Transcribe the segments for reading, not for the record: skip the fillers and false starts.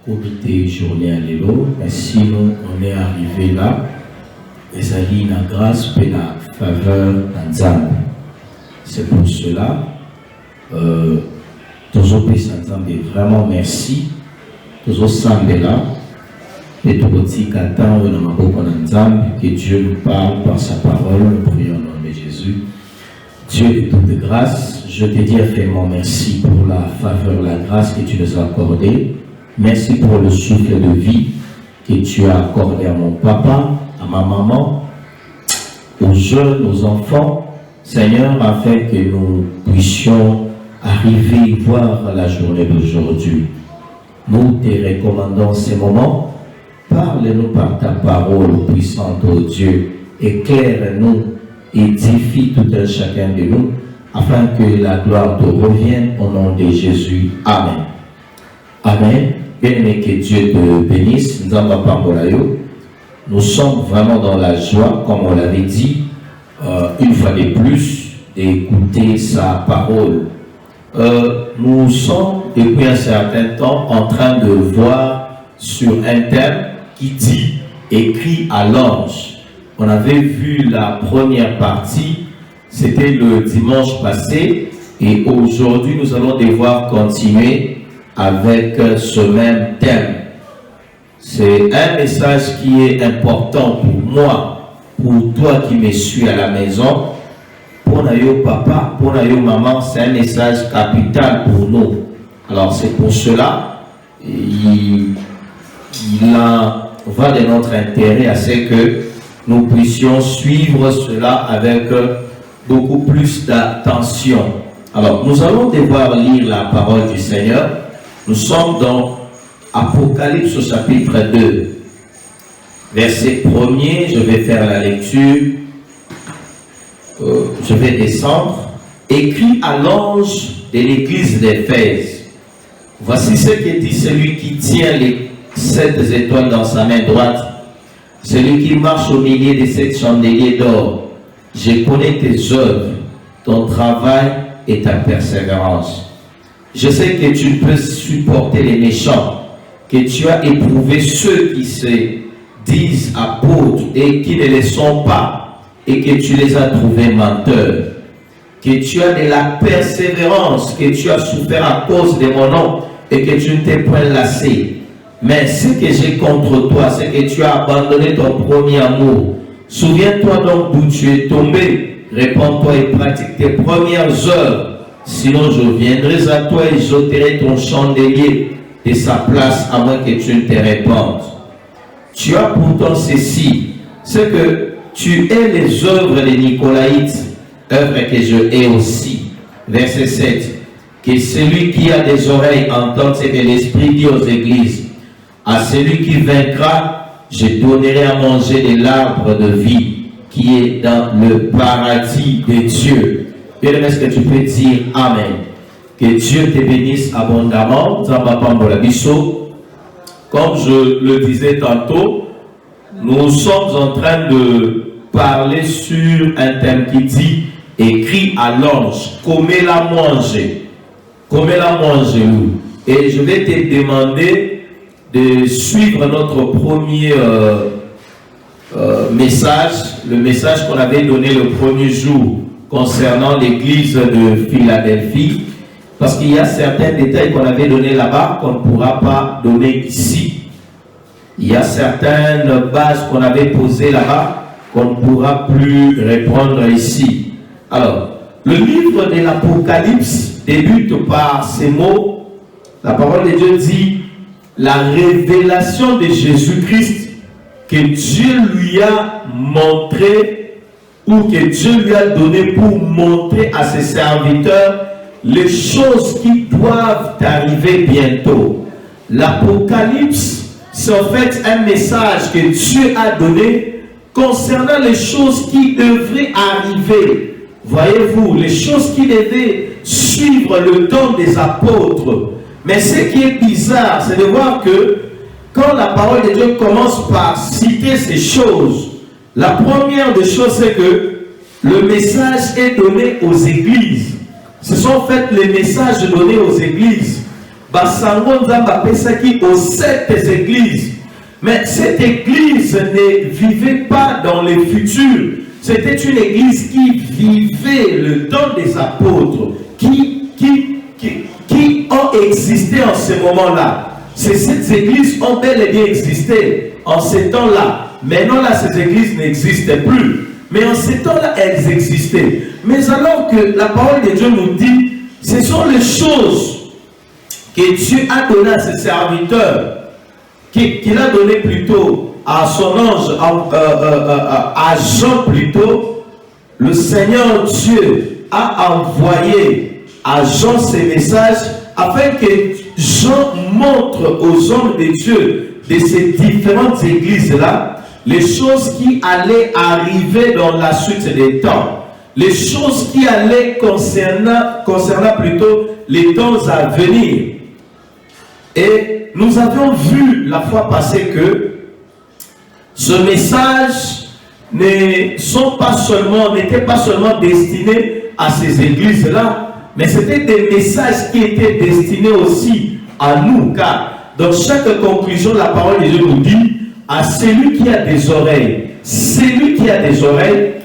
comité journée à l'élo, mais sinon on est arrivé là, et ça dit la grâce et la faveur d'Anzambe. C'est pour cela, toujours Nzambe, vraiment merci, toujours semble là, et tout petit qu'attend que Dieu nous parle par sa parole, nous prions au nom de Jésus. Dieu de toute grâce, je te dis infiniment merci pour la faveur, la grâce que tu nous as accordée. Merci pour le souffle de vie que tu as accordé à mon papa, à ma maman, aux jeunes, aux enfants, Seigneur, afin que nous puissions arriver à voir la journée d'aujourd'hui. Nous te recommandons ces moments. Parle-nous par ta parole, puissante, ô Dieu. Éclaire-nous, édifie tout un chacun de nous, afin que la gloire te revienne au nom de Jésus. Amen. Amen. Bien-aimé, que Dieu te bénisse. Nous sommes vraiment dans la joie, comme on l'avait dit, une fois de plus, d'écouter sa parole. Nous sommes, depuis un certain temps, en train de voir sur un thème qui dit « Écrit à l'ange ». On avait vu la première partie, c'était le dimanche passé, et aujourd'hui nous allons devoir continuer avec ce même thème. C'est un message qui est important pour moi, pour toi qui me suis à la maison, pour Nayo papa, pour Nayo maman, c'est un message capital pour nous. Alors c'est pour cela, il va de notre intérêt à ce que nous puissions suivre cela avec beaucoup plus d'attention. Alors, nous allons devoir lire la parole du Seigneur. Nous sommes dans Apocalypse au chapitre 2. Verset 1er, je vais faire la lecture. Je vais descendre. Écrit à l'ange de l'église d'Éphèse. Voici ce que dit celui qui tient les 7 étoiles dans sa main droite. Celui qui marche au milieu de 7 chandeliers d'or. Je connais tes œuvres, ton travail et ta persévérance. Je sais que tu peux supporter les méchants, que tu as éprouvé ceux qui se disent apôtres et qui ne le sont pas, et que tu les as trouvés menteurs. Que tu as de la persévérance, que tu as souffert à cause de mon nom et que tu ne t'es point lassé. Mais ce que j'ai contre toi, c'est que tu as abandonné ton premier amour. Souviens-toi donc d'où tu es tombé. Répands-toi et pratique tes premières œuvres. Sinon, je viendrai à toi et j'ôterai ton chandelier de sa place, à moins que tu ne te répandes. Tu as pourtant ceci, c'est que tu hais les œuvres des Nicolaïtes, œuvres que je hais aussi. Verset 7. Que celui qui a des oreilles entende ce que l'Esprit dit aux églises. À celui qui vaincra, je donnerai à manger de l'arbre de vie qui est dans le paradis de Dieu. Bien, est-ce que tu peux dire Amen? Que Dieu te bénisse abondamment. Comme je le disais tantôt, nous sommes en train de parler sur un thème qui dit écrit à l'ange, commez-la manger. Commez-la manger où? Et je vais te demander de suivre notre premier message, le message qu'on avait donné le premier jour concernant l'église de Philadelphie, parce qu'il y a certains détails qu'on avait donnés là-bas qu'on ne pourra pas donner ici. Il y a certaines bases qu'on avait posées là-bas qu'on ne pourra plus répondre ici. Alors, le livre de l'Apocalypse débute par ces mots. La parole de Dieu dit la révélation de Jésus-Christ que Dieu lui a montré ou que Dieu lui a donné pour montrer à ses serviteurs les choses qui doivent arriver bientôt. L'Apocalypse, c'est en fait un message que Dieu a donné concernant les choses qui devraient arriver. Voyez-vous, les choses qui devaient suivre le temps des apôtres. Mais ce qui est bizarre, c'est de voir que quand la parole de Dieu commence par citer ces choses, la première des choses, c'est que le message est donné aux églises. Ce sont en fait les messages donnés aux églises. Basango Nzamba Pesaki aux 7 églises. Mais cette église ne vivait pas dans le futur. C'était une église qui vivait le temps des apôtres, qui ont existé en ce moment-là. Ces églises ont bel et bien existé en ces temps-là. Maintenant, là, ces églises n'existent plus. Mais en ces temps-là, elles existaient. Mais alors que la parole de Dieu nous dit, ce sont les choses que Dieu a données à ses serviteurs, qu'il a donné plutôt à son ange, à Jean plutôt. Le Seigneur Dieu a envoyé à Jean ces messages afin que Jean montre aux hommes de Dieu de ces différentes églises-là les choses qui allaient arriver dans la suite des temps, les choses qui allaient concernant plutôt les temps à venir. Et nous avions vu la fois passée que ce message n'était pas seulement destiné à ces églises-là, mais c'était des messages qui étaient destinés aussi à nous, car dans chaque conclusion, la parole de Dieu nous dit à celui qui a des oreilles,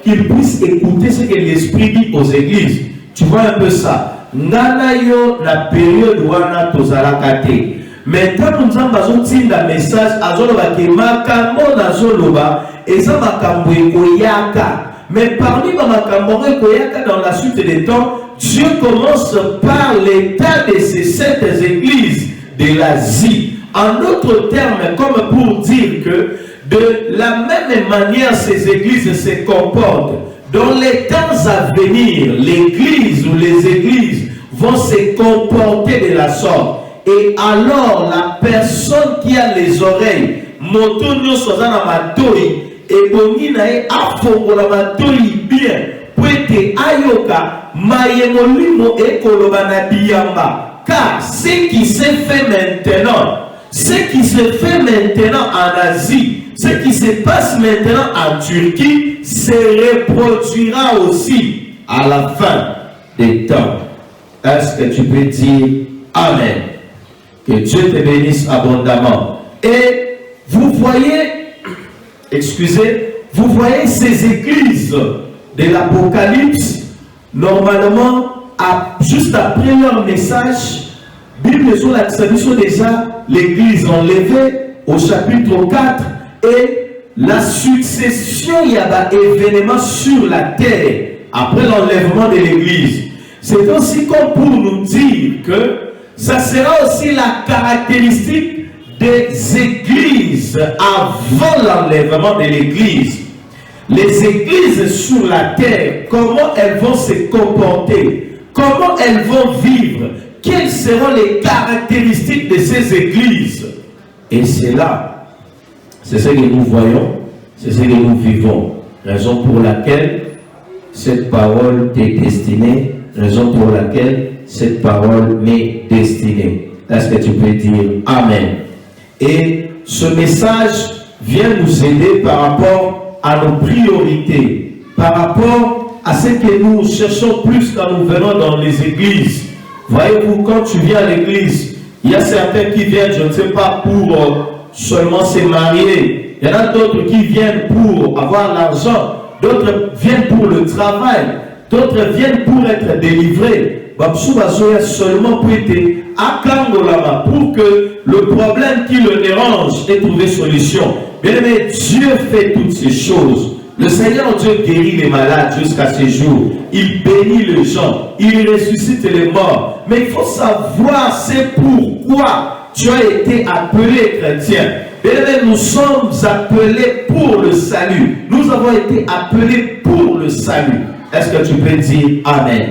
qu'il puisse écouter ce que l'Esprit dit aux églises. Tu vois un peu ça. Nanayo la période wana tozalakate. Maintenant nous avons un message azoloba ke makambo nazoloba eza makambo ekoyaka. Mais parmi les makambo ekoyaka dans la suite des temps, Dieu commence par l'état de ces 7 églises de l'Asie. En d'autres termes, comme pour dire que de la même manière ces églises se comportent, dans les temps à venir, l'église ou les églises vont se comporter de la sorte. Et alors, la personne qui a les oreilles, motonio sozana matoi, et boninae afongola matoi bien, puete ayoka, mayemolimo e kolobana biyamba. Car ce qui se fait maintenant, en Asie, ce qui se passe maintenant en Turquie, se reproduira aussi à la fin des temps. Est-ce que tu peux dire Amen? Que Dieu te bénisse abondamment. Et vous voyez, vous voyez ces églises de l'Apocalypse, normalement, juste après leur message, Bible sur la déjà l'église enlevée au chapitre 4 et la succession, il y a des événements sur la terre après l'enlèvement de l'église. C'est aussi comme pour nous dire que ça sera aussi la caractéristique des églises avant l'enlèvement de l'église. Les églises sur la terre, comment elles vont se comporter, comment elles vont vivre, quelles seront les caractéristiques de ces églises. Et c'est là, c'est ce que nous voyons, c'est ce que nous vivons. Raison pour laquelle cette parole t'est destinée, raison pour laquelle cette parole m'est destinée. Est-ce que tu peux dire Amen? Et ce message vient nous aider par rapport à nos priorités, par rapport à ce que nous cherchons plus quand nous venons dans les églises. Voyez-vous, quand tu viens à l'église, il y a certains qui viennent, je ne sais pas, pour seulement se marier. Il y en a d'autres qui viennent pour avoir l'argent. D'autres viennent pour le travail. D'autres viennent pour être délivrés. Seulement pour être à Kangolama, pour que le problème qui le dérange ait trouvé solution. Bien aimé, Dieu fait toutes ces choses. Le Seigneur Dieu guérit les malades jusqu'à ce jour. Il bénit les gens. Il ressuscite les morts. Mais il faut savoir c'est pourquoi tu as été appelé chrétien. Bien aimé, nous sommes appelés pour le salut. Nous avons été appelés pour le salut. Est-ce que tu peux dire Amen?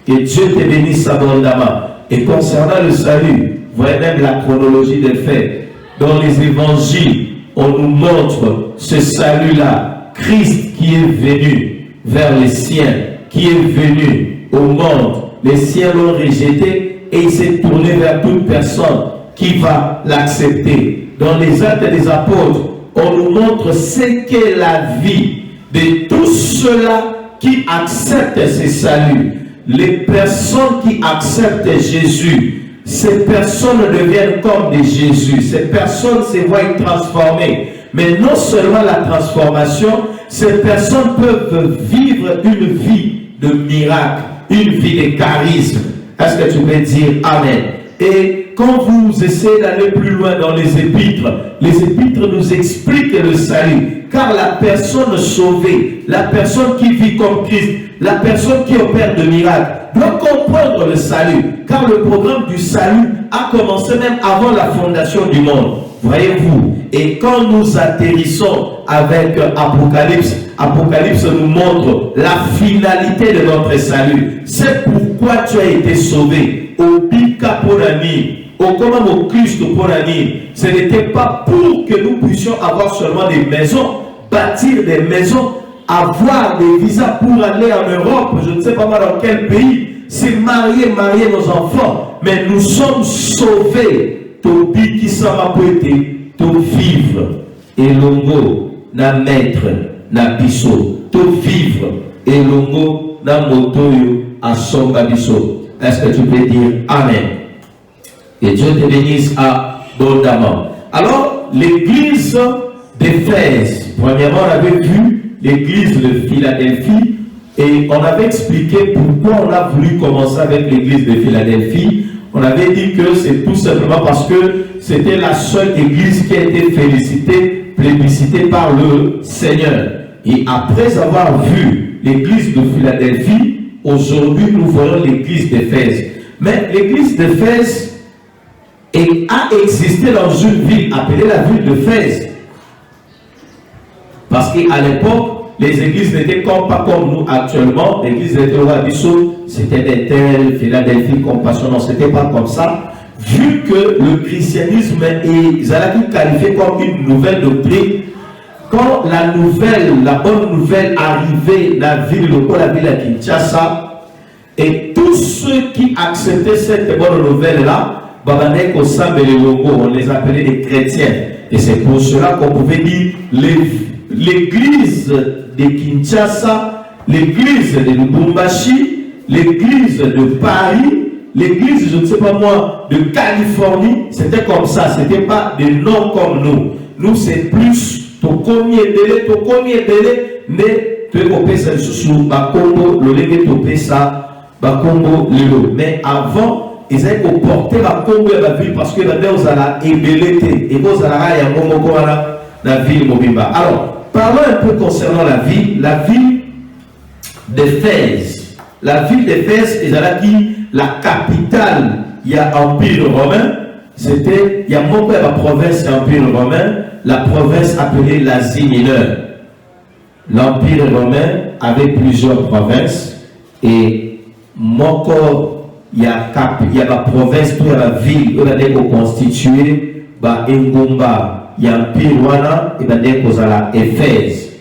Que Dieu te bénisse abondamment. Et concernant le salut, voyez même la chronologie des faits. Dans les évangiles, on nous montre ce salut-là. Christ qui est venu vers les siens, qui est venu au monde. Les siens l'ont rejeté et il s'est tourné vers toute personne qui va l'accepter. Dans les actes des apôtres, on nous montre ce qu'est la vie de tous ceux-là qui acceptent ce salut. Les personnes qui acceptent Jésus, ces personnes deviennent comme des Jésus. Ces personnes se voient transformées. Mais non seulement la transformation, ces personnes peuvent vivre une vie de miracle, une vie de charisme. Est-ce que tu peux dire Amen? Et quand vous essayez d'aller plus loin dans les épîtres nous expliquent le salut. Car la personne sauvée, la personne qui vit comme Christ, la personne qui opère de miracles, doit comprendre le salut. Car le programme du salut a commencé même avant la fondation du monde. Voyez-vous? Et quand nous atterrissons avec Apocalypse, Apocalypse nous montre la finalité de notre salut. C'est pourquoi tu as été sauvé. Au Bika Porani, au comment au Christ Porani. Ce n'était pas pour que nous puissions avoir seulement des maisons, bâtir des maisons, avoir des visas pour aller en Europe, je ne sais pas dans quel pays, c'est marier nos enfants. Mais nous sommes sauvés. Tobi qui s'en to vivre et longo na maître na biso to vivre et longo na motoyo à somba biso. Est-ce que tu peux dire Amen? Et Dieu te bénisse abondamment. Alors, l'église d'Éphèse, premièrement, on avait vu l'église de Philadelphie et on avait expliqué pourquoi on a voulu commencer avec l'église de Philadelphie. On avait dit que c'est tout simplement parce que c'était la seule église qui a été félicitée, plébiscitée par le Seigneur. Et après avoir vu l'église de Philadelphie, aujourd'hui nous voyons l'église d'Éphèse. Mais l'église d'Éphèse a existé dans une ville appelée la ville d'Éphèse. Parce qu'à l'époque, les églises n'étaient pas comme nous actuellement. L'église de Théo, c'était des tels, Philadelphie, Compassion, non, c'était pas comme ça. Vu que le christianisme est qualifié comme une nouvelle doctrine, quand la bonne nouvelle arrivait dans la ville de Kinshasa, et tous ceux qui acceptaient cette bonne nouvelle-là, on les appelait des chrétiens. Et c'est pour cela qu'on pouvait dire l'église de Kinshasa, l'église de Lubumbashi, l'église de Paris, l'église, je ne sais pas moi, de Californie. C'était comme ça, ce n'était pas des noms comme nous. Nous, c'est plus ton premier délai, mais tu es ça sous Bakombo, le légué topé ça, Bakombo, Lelo. Mais avant, ils avaient porté Bakombo à la ville parce que la ville, vous allez ébelleter. Et vous allez la ville Mobimba. Alors, parlons un peu concernant la ville d'Éphèse. La ville d'Éphèse est la capitale, il y a Empire romain, il y a mon père la province Empire romain, la province appelée l'Asie mineure. L'Empire romain avait plusieurs provinces et mon corps, il y a la province, il y a la ville, où il y a constitué, Ngomba, il y a Empire Wana, et il y a Éphèse.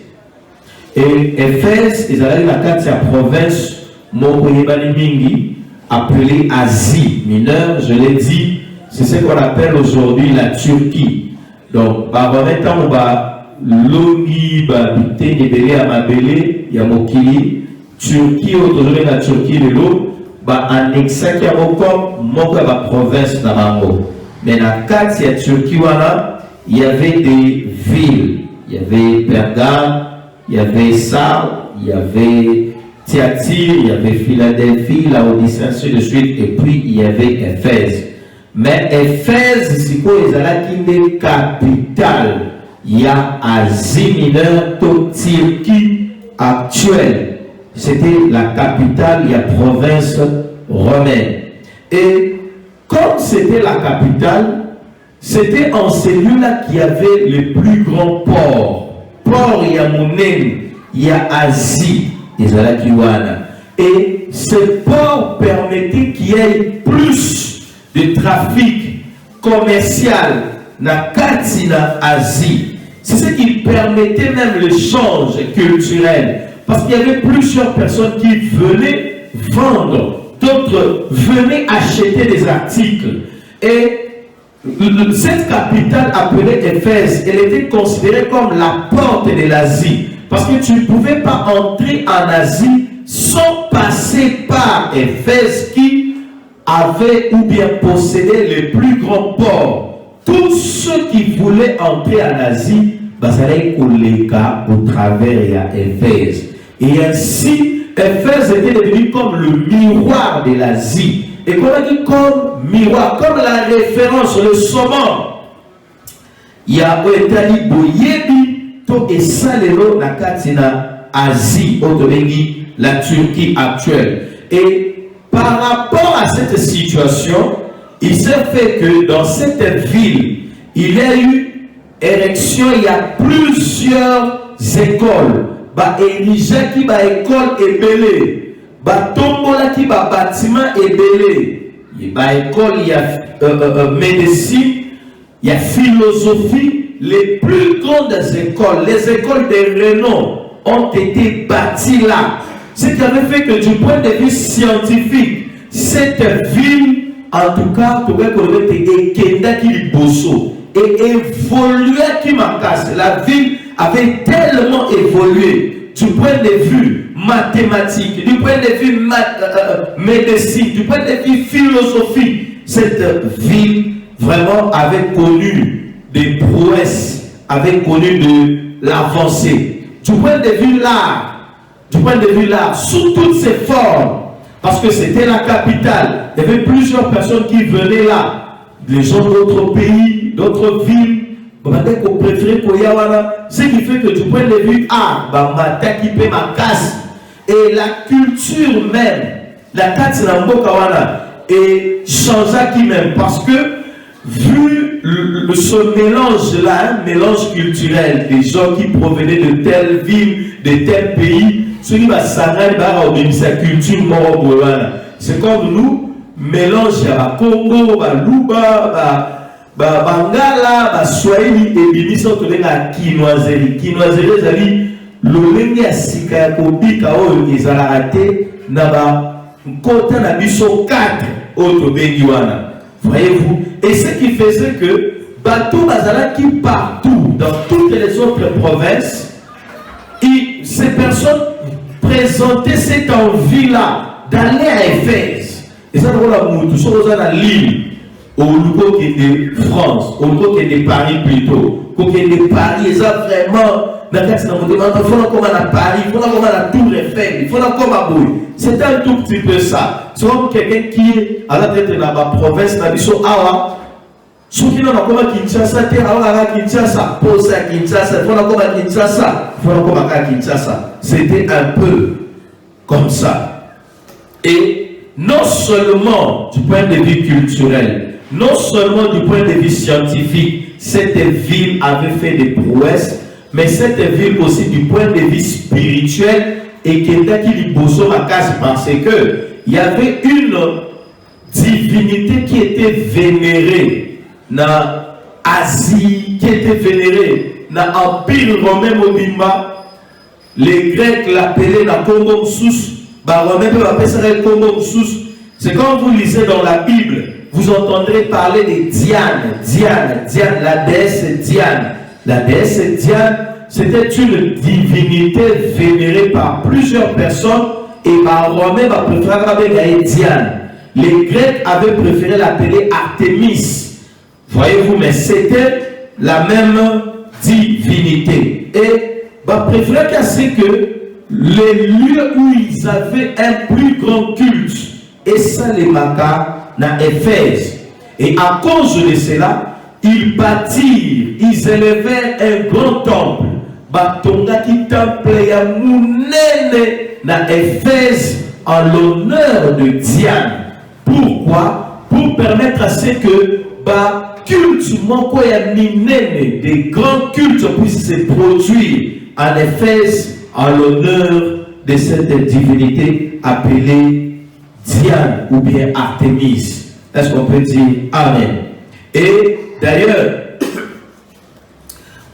Et Éphèse, il y a la province, Mingi, appelée Asie mineure, je l'ai dit, c'est ce qu'on appelle aujourd'hui la Turquie. Donc, Longi, Babité, Nebele, Amabele, Yamokili, Turquie, aujourd'hui la Turquie, le lot, annexa qui a mon la province d'Amango. Mais dans la carte, il y a Turquie, il y avait des villes. Il y avait Pergame, il y avait Sardes, il y avait Thyatire, il y avait Philadelphie, Laodicée, ainsi de suite, et puis il y avait Éphèse. Mais Éphèse, c'est quoi? Il y a une capitale. Il y a Asie mineure, Turquie actuelle. C'était la capitale, il y a province romaine. Et comme c'était la capitale, c'était en ces lieux-là qu'il y avait les plus grands ports. Port, il y a Mounen, il y a Asie. Et ce port permettait qu'il y ait plus de trafic commercial dans Asie. C'est ce qui permettait même l'échange culturel. Parce qu'il y avait plusieurs personnes qui venaient vendre, d'autres venaient acheter des articles. Et cette capitale appelée Éphèse, elle était considérée comme la porte de l'Asie. Parce que tu ne pouvais pas entrer en Asie sans passer par Éphèse qui avaient ou bien possédaient les plus grands ports. Tous ceux qui voulaient entrer en Asie, basallaient koleka au travers à Éphèse. Et ainsi, Éphèse était devenu comme le miroir de l'Asie. Et qu'on a dit comme miroir, comme la référence, le summum. Il y a Oetali Boyebi, to et Salelo, la Katina Asie, Otobengi, la Turquie actuelle. Et par rapport à cette situation, il s'est fait que dans cette ville, il y a eu érection, il y a plusieurs écoles. Ba érigé qui ba école est belé. Ba tombola qui ba bâtiment est belé. Il y a école, il y a médecine, il y a philosophie. Les plus grandes écoles, les écoles de renom ont été bâties là. Ce qui avait fait que du point de vue scientifique, cette ville, en tout cas, et évolué qui m'encasse. La ville avait tellement évolué du point de vue mathématique, du point de vue médecine, du point de vue philosophie. Cette ville vraiment avait connu des prouesses, avait connu de l'avancée. Du point de vue l'art, sous toutes ses formes, parce que c'était la capitale, il y avait plusieurs personnes qui venaient là, les gens d'autres pays, d'autres villes, ce qui fait que du point de vue art, et la culture même, la Katinambokawana, et changea qui même, parce que vu ce mélange là, un mélange culturel, des gens qui provenaient de telle ville, de tel pays, ceux qui va s'arrêter dans sa culture, c'est comme nous, mélange à Congo, à Luba, Bangala, Swahili et Bimisa, à Kinoiserie. Kinoiserie, c'est-à-dire, l'olenge à Sika, Kobika, ils ont raté, Naba, Kota, Nabiso 4, autres Bengiwana. Voyez-vous? Et ce qui faisait que Batou Bazala qui partout, dans toutes les autres provinces, ces personnes présentaient cette envie-là d'aller à Éphèse. Et ça, on a tout ça dans l'île, au niveau qui est de France, au niveau qui est de Paris plutôt, qui est de Paris, et ça vraiment, il faut comme à Paris, il faut comme à la Tour Eiffel, il faut comme à Bouille. C'est un tout petit peu ça. C'est comme quelqu'un qui est à la tête de la province, la mission Awa. Ceux qui n'ont pas comme Kinshasa, Kinshasa, pose à Kinshasa, il faut comme à Kinshasa, il faut comme à Kinshasa. C'était un peu comme ça. Et non seulement du point de vue culturel, non seulement du point de vue scientifique, cette ville avait fait des prouesses, mais cette ville aussi du point de vue spirituel et qui était qui lui bossait ma case parce que il y avait une divinité qui était vénérée dans Asie, qui était vénérée dans l'Empire romain Mobimba. Les Grecs l'appelaient dans Congo Msous, les Romains peuvent appeler ça le Congo Msous. C'est quand vous lisez dans la Bible, vous entendrez parler de Diane, la déesse Diane. La déesse Diane, c'était une divinité vénérée par plusieurs personnes et par Romains préféraient Diane. Les Grecs avaient préféré l'appeler Artémis. Voyez-vous, mais c'était la même divinité. Et préféraient casser que les lieux où ils avaient un plus grand culte, et ça les Maca, dans Éphèse. Et à cause de cela, ils bâtirent, ils élevèrent un grand temple. Batonga qui temple ya munene na Éphèse en l'honneur de Diane. Pourquoi? Pour permettre à ce que culte moko ya minene, des grands cultes puissent se produire en Éphèse en l'honneur de cette divinité appelée Diane ou bien Artémis. Est-ce qu'on peut dire Amen? Et d'ailleurs,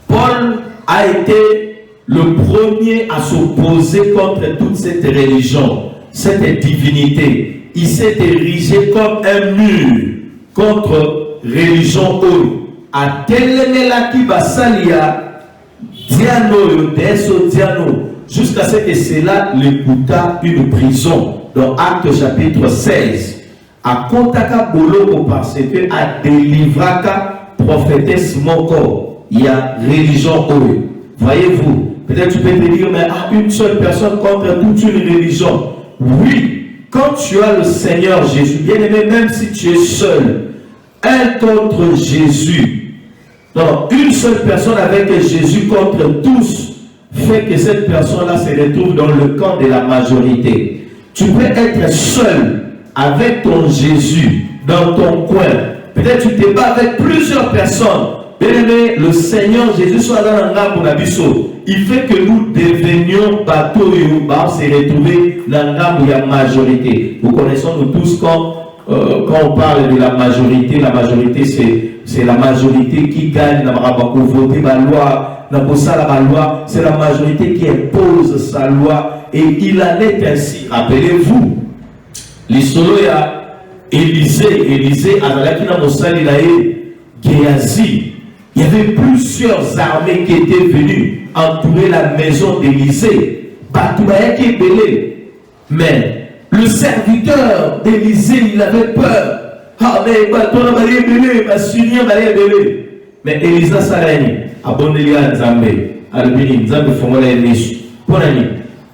Paul a été le premier à s'opposer contre toute cette religion, cette divinité. Il s'est érigé comme un mur contre religion. A telemela qui basalia Diano, Deso Diano, jusqu'à ce que cela lui coûta une prison. Dans Actes chapitre 16. à Kotaka Boloko parce que à délivraka prophétesse moko, il y a religion eux. Voyez-vous, peut-être tu peux te dire, mais une seule personne contre toute une religion. Oui, quand tu as le Seigneur Jésus, bien aimé, même si tu es seul, un contre Jésus, non, une seule personne avec Jésus contre tous, fait que cette personne-là se retrouve dans le camp de la majorité. Tu peux être seul avec ton Jésus dans ton coin. Peut-être tu te bats avec plusieurs personnes. Bien aimé, le Seigneur Jésus soit dans un arbre d'abisso. Il fait que nous devenions bateaux et on se retrouver dans l'arbre de la majorité. Vous connaissons nous tous quand on parle de la majorité c'est la majorité qui gagne dans voter la loi, la loi, c'est la majorité qui impose sa loi et il en est ainsi. Rappelez-vous, l'histoire à Élisée avec la Mossali Géasi. Il y avait plusieurs armées qui étaient venues entourer la maison d'Élisée. Mais le serviteur d'Élisée, il avait peur. Mais Élisée Salani, abonnez-le à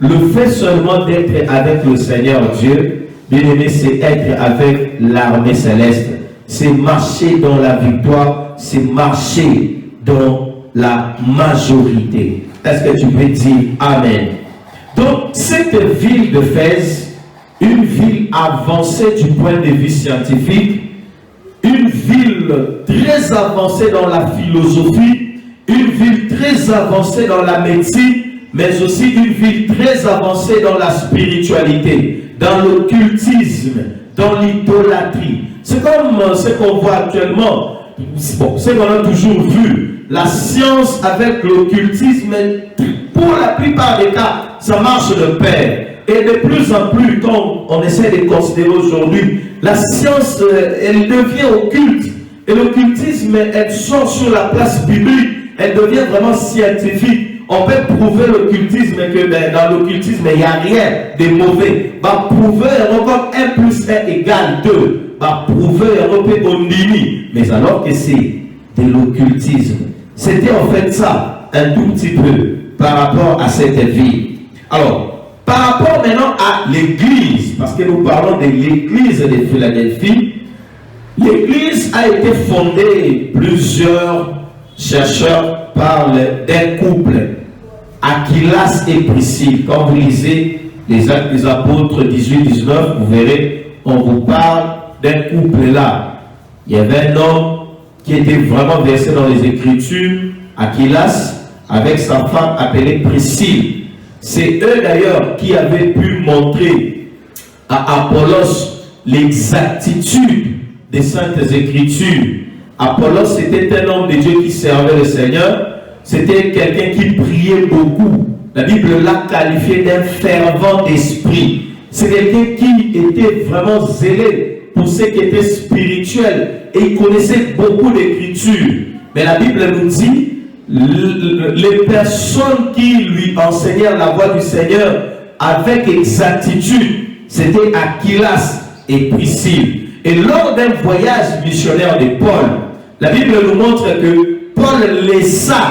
le fait seulement d'être avec le Seigneur Dieu, bien aimé, c'est être avec l'armée céleste. C'est marcher dans la victoire, c'est marcher dans la majorité. Est-ce que tu peux dire Amen? Donc, cette ville d'Éphèse, une ville avancée du point de vue scientifique, une ville très avancée dans la philosophie, une ville très avancée dans la médecine, mais aussi une ville très avancée dans la spiritualité, dans l'occultisme, dans l'idolâtrie. C'est comme ce qu'on voit actuellement, bon, c'est qu'on a toujours vu, la science avec l'occultisme, pour la plupart des cas, ça marche de pair. Et de plus en plus, quand on essaie de considérer aujourd'hui, la science, elle devient occulte. Et l'occultisme, elle sort sur la place biblique, elle devient vraiment scientifique. On peut prouver l'occultisme que dans l'occultisme, il n'y a rien de mauvais. Va prouver encore 1 plus 1 égale 2. Va prouver mais alors que c'est de l'occultisme. C'était en fait ça, un tout petit peu, par rapport à cette vie. Alors, par rapport maintenant à l'église, parce que nous parlons de l'église de Philadelphie, l'église a été fondée, plusieurs chercheurs parlent d'un couple, Aquilas et Priscille. Quand vous lisez les Actes des Apôtres 18-19, vous verrez, on vous parle d'un couple là. Il y avait un homme qui était vraiment versé dans les Écritures, Aquilas, avec sa femme appelée Priscille. C'est eux d'ailleurs qui avaient pu montrer à Apollos l'exactitude des Saintes Écritures. Apollos c'était un homme de Dieu qui servait le Seigneur. C'était quelqu'un qui priait beaucoup. La Bible l'a qualifié d'un fervent d'esprit. C'est quelqu'un qui était vraiment zélé pour ce qui était spirituel. Et il connaissait beaucoup d'écritures. Mais la Bible nous dit, les personnes qui lui enseignèrent la voix du Seigneur avec exactitude, c'était Aquilas et Priscille. Et lors d'un voyage missionnaire de Paul, la Bible nous montre que Paul laissa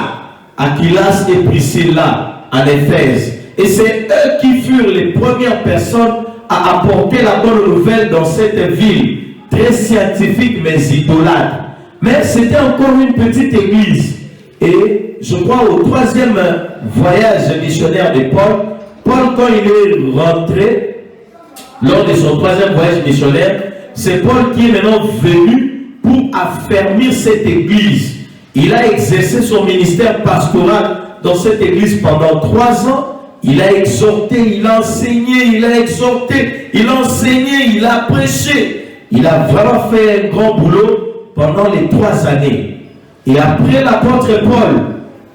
Aquilas et Priscille là, en Éphèse. Et c'est eux qui furent les premières personnes à apporter la bonne nouvelle dans cette ville, très scientifique mais idolâtre. Mais c'était encore une petite église. Et je crois au 3e voyage missionnaire de Paul, quand il est rentré, lors de son 3e voyage missionnaire, c'est Paul qui est maintenant venu pour affermir cette église. Il a exercé son ministère pastoral dans cette église pendant 3 ans. Il a exhorté, il a enseigné, il a exhorté, il a enseigné, il a prêché. Il a vraiment fait un grand boulot pendant les 3 années. Et après l'apôtre Paul,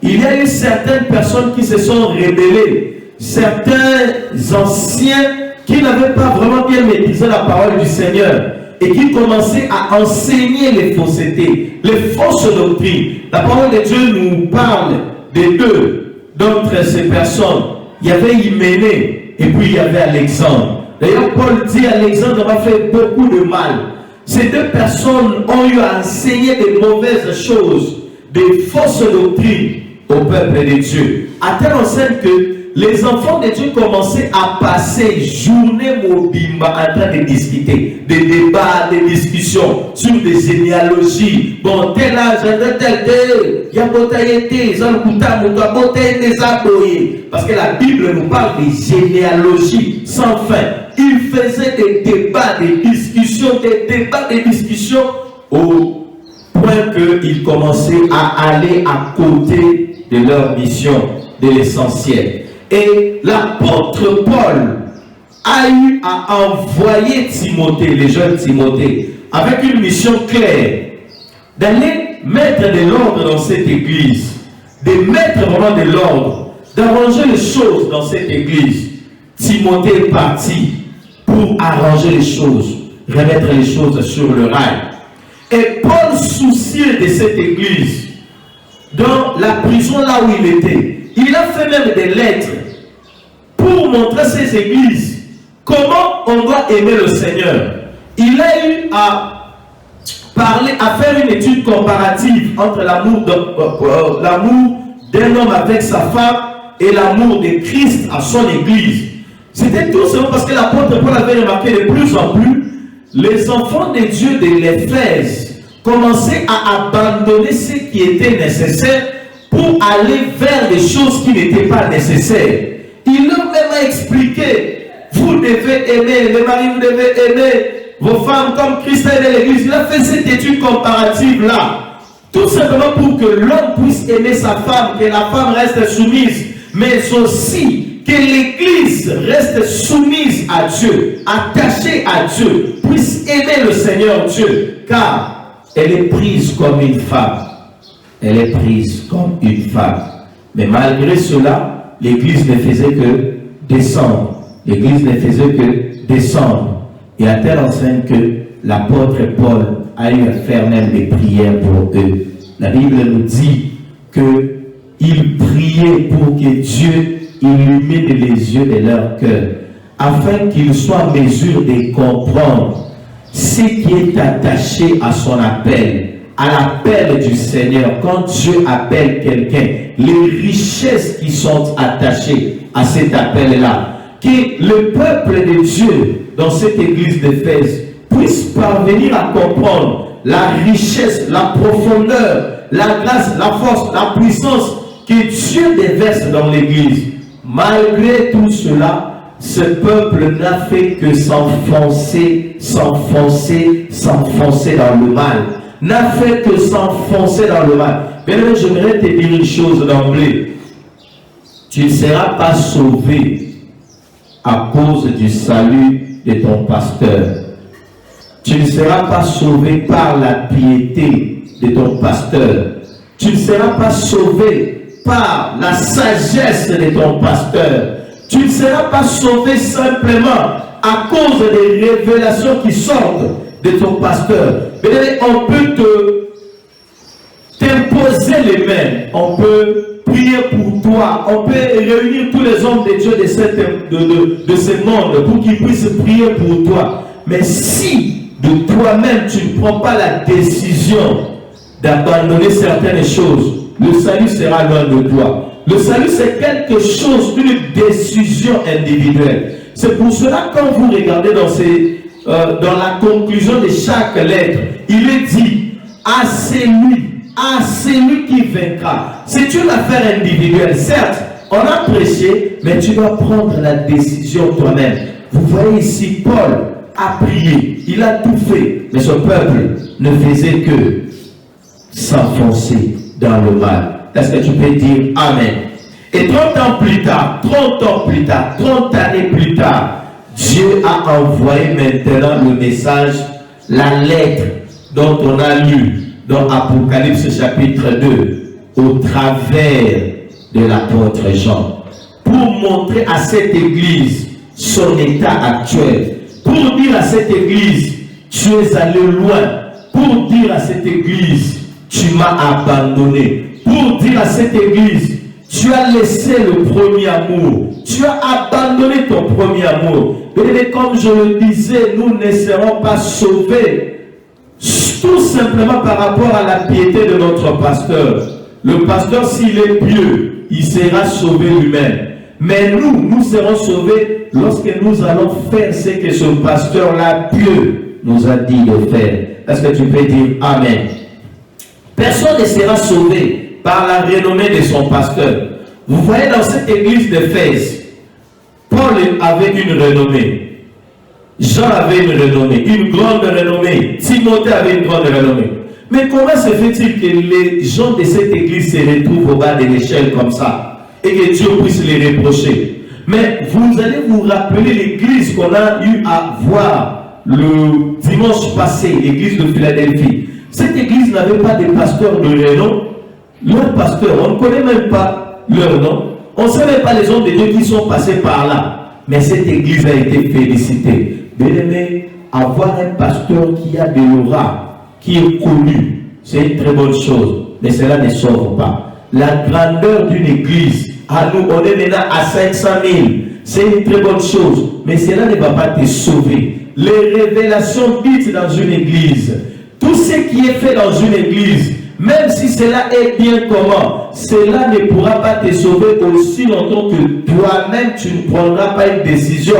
il y a eu certaines personnes qui se sont rebellées, certains anciens qui n'avaient pas vraiment bien maîtrisé la parole du Seigneur et qui commençaient à enseigner les faussetés, les fausses doctrines. La parole de Dieu nous parle de 2 d'entre ces personnes. Il y avait Hyménée et puis il y avait Alexandre. D'ailleurs, Paul dit Alexandre m'a fait beaucoup de mal. Ces deux personnes ont eu à enseigner des mauvaises choses, des fausses doctrines au peuple de Dieu. À telle enseigne que les enfants de Dieu commençaient à passer journée mobimba en train de discuter, des débats, des discussions sur des généalogies. Bon, tel âge, tel, parce que la Bible nous parle des généalogies sans fin. Ils faisaient des débats, des discussions au point qu'ils commençaient à aller à côté de leur mission, de l'essentiel. Et l'apôtre Paul a eu à envoyer Timothée, le jeune Timothée, avec une mission claire, d'aller mettre de l'ordre dans cette église, de mettre vraiment de l'ordre, d'arranger les choses dans cette église. Timothée est parti pour arranger les choses, remettre les choses sur le rail. Et Paul, soucieux de cette église, dans la prison là où il était, il a fait même des lettres pour montrer ces églises comment on doit aimer le Seigneur. Il a eu à parler, à faire une étude comparative entre l'amour d'un homme avec sa femme et l'amour de Christ à son église. C'était tout simplement parce que l'apôtre Paul avait remarqué de plus en plus les enfants de Dieu de l'Éphèse commençaient à abandonner ce qui était nécessaire pour aller vers des choses qui n'étaient pas nécessaires. Il leur même expliqué, vous devez aimer, les maris, vous devez aimer vos femmes comme Christ a aimé l'Église. Il a fait cette étude comparative-là, tout simplement pour que l'homme puisse aimer sa femme, que la femme reste soumise, mais aussi que l'Église reste soumise à Dieu, attachée à Dieu, puisse aimer le Seigneur Dieu, car elle est prise comme une femme. Elle est prise comme une femme. Mais malgré cela, l'Église ne faisait que descendre. L'Église ne faisait que descendre. Et à telle enseigne que l'apôtre Paul a eu à faire même des prières pour eux. La Bible nous dit qu'il priait pour que Dieu illumine les yeux de leur cœur, afin qu'ils soient en mesure de comprendre ce qui est attaché à son appel, à l'appel du Seigneur. Quand Dieu appelle quelqu'un, les richesses qui sont attachées à cet appel-là, que le peuple de Dieu dans cette église d'Éphèse puisse parvenir à comprendre la richesse, la profondeur, la grâce, la force, la puissance que Dieu déverse dans l'église. Malgré tout cela, ce peuple n'a fait que s'enfoncer dans le mal. N'a fait que s'enfoncer dans le mal. Mais j'aimerais te dire une chose d'emblée. Tu ne seras pas sauvé à cause du salut de ton pasteur. Tu ne seras pas sauvé par la piété de ton pasteur. Tu ne seras pas sauvé par la sagesse de ton pasteur. Tu ne seras pas sauvé simplement à cause des révélations qui sortent de ton pasteur. On peut t'imposer les mains, on peut prier pour toi, on peut réunir tous les hommes de Dieu de ce monde pour qu'ils puissent prier pour toi. Mais si de toi-même tu ne prends pas la décision d'abandonner certaines choses, le salut sera loin de toi. Le salut, c'est quelque chose, une décision individuelle. C'est pour cela, quand vous regardez dans la conclusion de chaque lettre, il est dit à celui qui vaincra. C'est une affaire individuelle. Certes, on a prêché, mais tu dois prendre la décision toi-même. Vous voyez ici, Paul a prié, il a tout fait, mais son peuple ne faisait que s'enfoncer dans le mal. Est-ce que tu peux dire Amen? Et 30 ans plus tard, 30 années plus tard, Dieu a envoyé maintenant le message, la lettre dont on a lu dans Apocalypse chapitre 2, au travers de l'apôtre Jean, pour montrer à cette église son état actuel, pour dire à cette église, tu es allé loin, pour dire à cette église, tu m'as abandonné, pour dire à cette église, tu as laissé le premier amour. Tu as abandonné ton premier amour. Et comme je le disais, nous ne serons pas sauvés tout simplement par rapport à la piété de notre pasteur. Le pasteur, s'il est pieux, il sera sauvé lui-même. Mais nous serons sauvés lorsque nous allons faire ce que ce pasteur-là pieux nous a dit de faire. Est-ce que tu peux dire Amen? Personne ne sera sauvé par la renommée de son pasteur. Vous voyez dans cette église d'Éphèse, Paul avait une renommée. Jean avait une renommée, une grande renommée. Timothée avait une grande renommée. Mais comment se fait-il que les gens de cette église se retrouvent au bas de l'échelle comme ça et que Dieu puisse les reprocher? Mais vous allez vous rappeler l'église qu'on a eu à voir le dimanche passé, l'église de Philadelphie. Cette église n'avait pas de pasteur de renom. Leur pasteur, on ne connaît même pas leur nom. On ne sait même pas les hommes de Dieu qui sont passés par là. Mais cette église a été félicitée. Bien-aimé, avoir un pasteur qui a de l'aura, qui est connu, c'est une très bonne chose. Mais cela ne sauve pas. La grandeur d'une église, à nous, on est maintenant à 500 000. C'est une très bonne chose. Mais cela ne va pas te sauver. Les révélations dites dans une église, tout ce qui est fait dans une église, même si cela est bien comment, cela ne pourra pas te sauver aussi longtemps que toi-même tu ne prendras pas une décision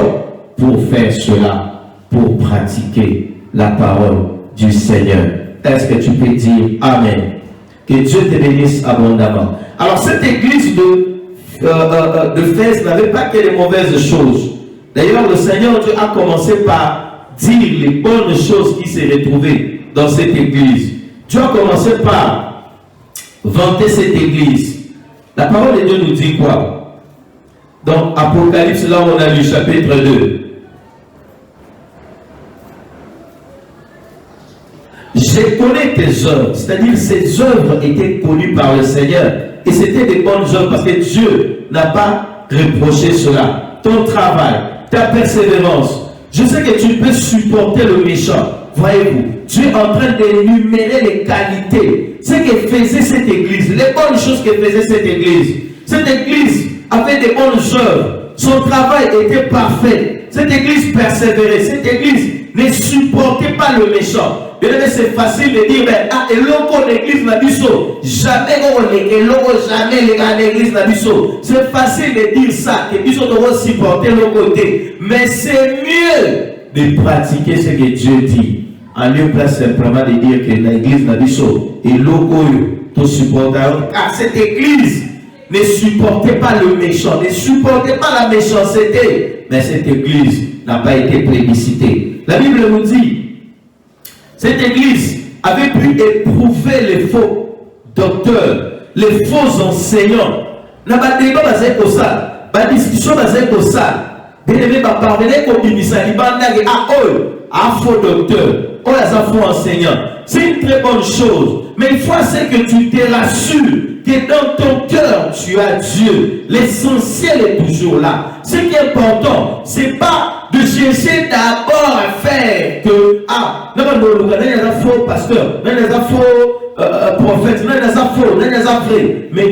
pour faire cela, pour pratiquer la parole du Seigneur. Est-ce que tu peux dire Amen? Que Dieu te bénisse abondamment. Alors cette église de Fès n'avait pas que les mauvaises choses. D'ailleurs, le Seigneur Dieu a commencé par dire les bonnes choses qui se retrouvaient dans cette église. Dieu a commencé par vanter cette église. La parole de Dieu nous dit quoi? Dans Apocalypse, là on a lu chapitre 2. Je connais tes œuvres, c'est-à-dire ces œuvres étaient connues par le Seigneur et c'était des bonnes œuvres parce que Dieu n'a pas reproché cela. Ton travail, ta persévérance, je sais que tu peux supporter le méchant. Voyez-vous, Dieu est en train d'énumérer les qualités, ce que faisait cette église, les bonnes choses que faisait cette église. Cette église avait des bonnes œuvres, son travail était parfait, cette église persévérait, cette église ne supportait pas le méchant. C'est facile de dire, mais ah, et l'on l'église n'a dit ça. Jamais les gars l'église n'a dit ça. C'est facile de dire ça, que ils doivent supporter le côté. Mais c'est mieux de pratiquer ce que Dieu dit. En lieu place simplement de dire que l'église n'a dit ça. Et l'on tout supporter. Car cette église ne supportait pas le méchant, ne supportait pas la méchanceté. Mais cette église n'a pas été plébiscitée. La Bible nous dit, cette église avait pu éprouver les faux docteurs, les faux enseignants. N'a pas de débat basé pour ça, pas de discussion basée pour ça. Bien-aimé, va parvenir comme Bimisa, il va dire à faux docteur, à faux enseignant. C'est une très bonne chose, mais il faut que tu te rassures que dans ton cœur tu as Dieu. L'essentiel est toujours là. Ce qui est important, c'est pas de chercher d'abord à faire que non, faux pasteur, non, faux prophète, non, faux, mais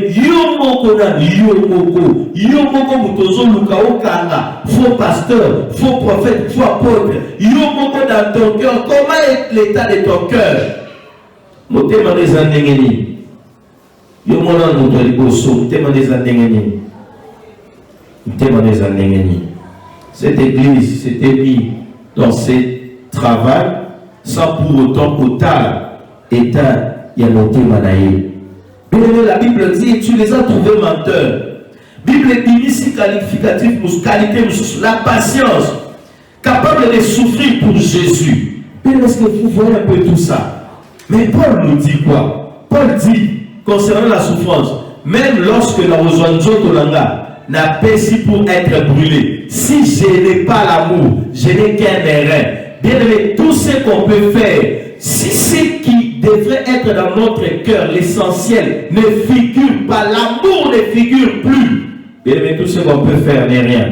faux pasteur, faux prophète, faux apôtre, dans ton cœur. Comment est l'état de ton cœur? Cette église s'était mise dans ses travaux sans pour autant total état Yanoté Manaï. La Bible dit, tu les as trouvés menteurs. Bible dit ici qualificatif, qualité, la patience, capable de souffrir pour Jésus. Est-ce que vous voyez un peu tout ça? Mais Paul nous dit quoi? Paul dit, concernant la souffrance, même lorsque la Rosanjo Tolanga n'a pas ici pour être brûlé, si je n'ai pas l'amour, je n'ai qu'un erreur. Bien aimé, tout ce qu'on peut faire, si ce qui devrait être dans notre cœur, l'essentiel, ne figure pas, l'amour ne figure plus, bien aimé, tout ce qu'on peut faire n'est rien.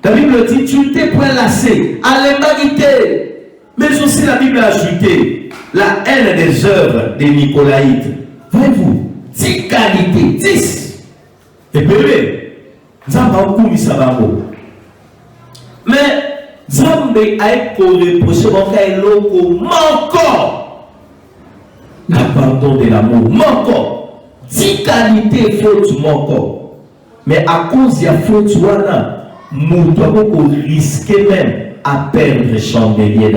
La Bible dit, tu t'es point lassé à l'humanité. Mais aussi la Bible a ajouté la haine des œuvres des Nicolaïtes. Voyez-vous, 10 qualités, 10. Et bébé, Mais Zambé a été reproché encore l'abandon de l'amour. Encore 10 qualités fautes encore. Mais à cause de la faute, nous devons risquer même à perdre le chandelier.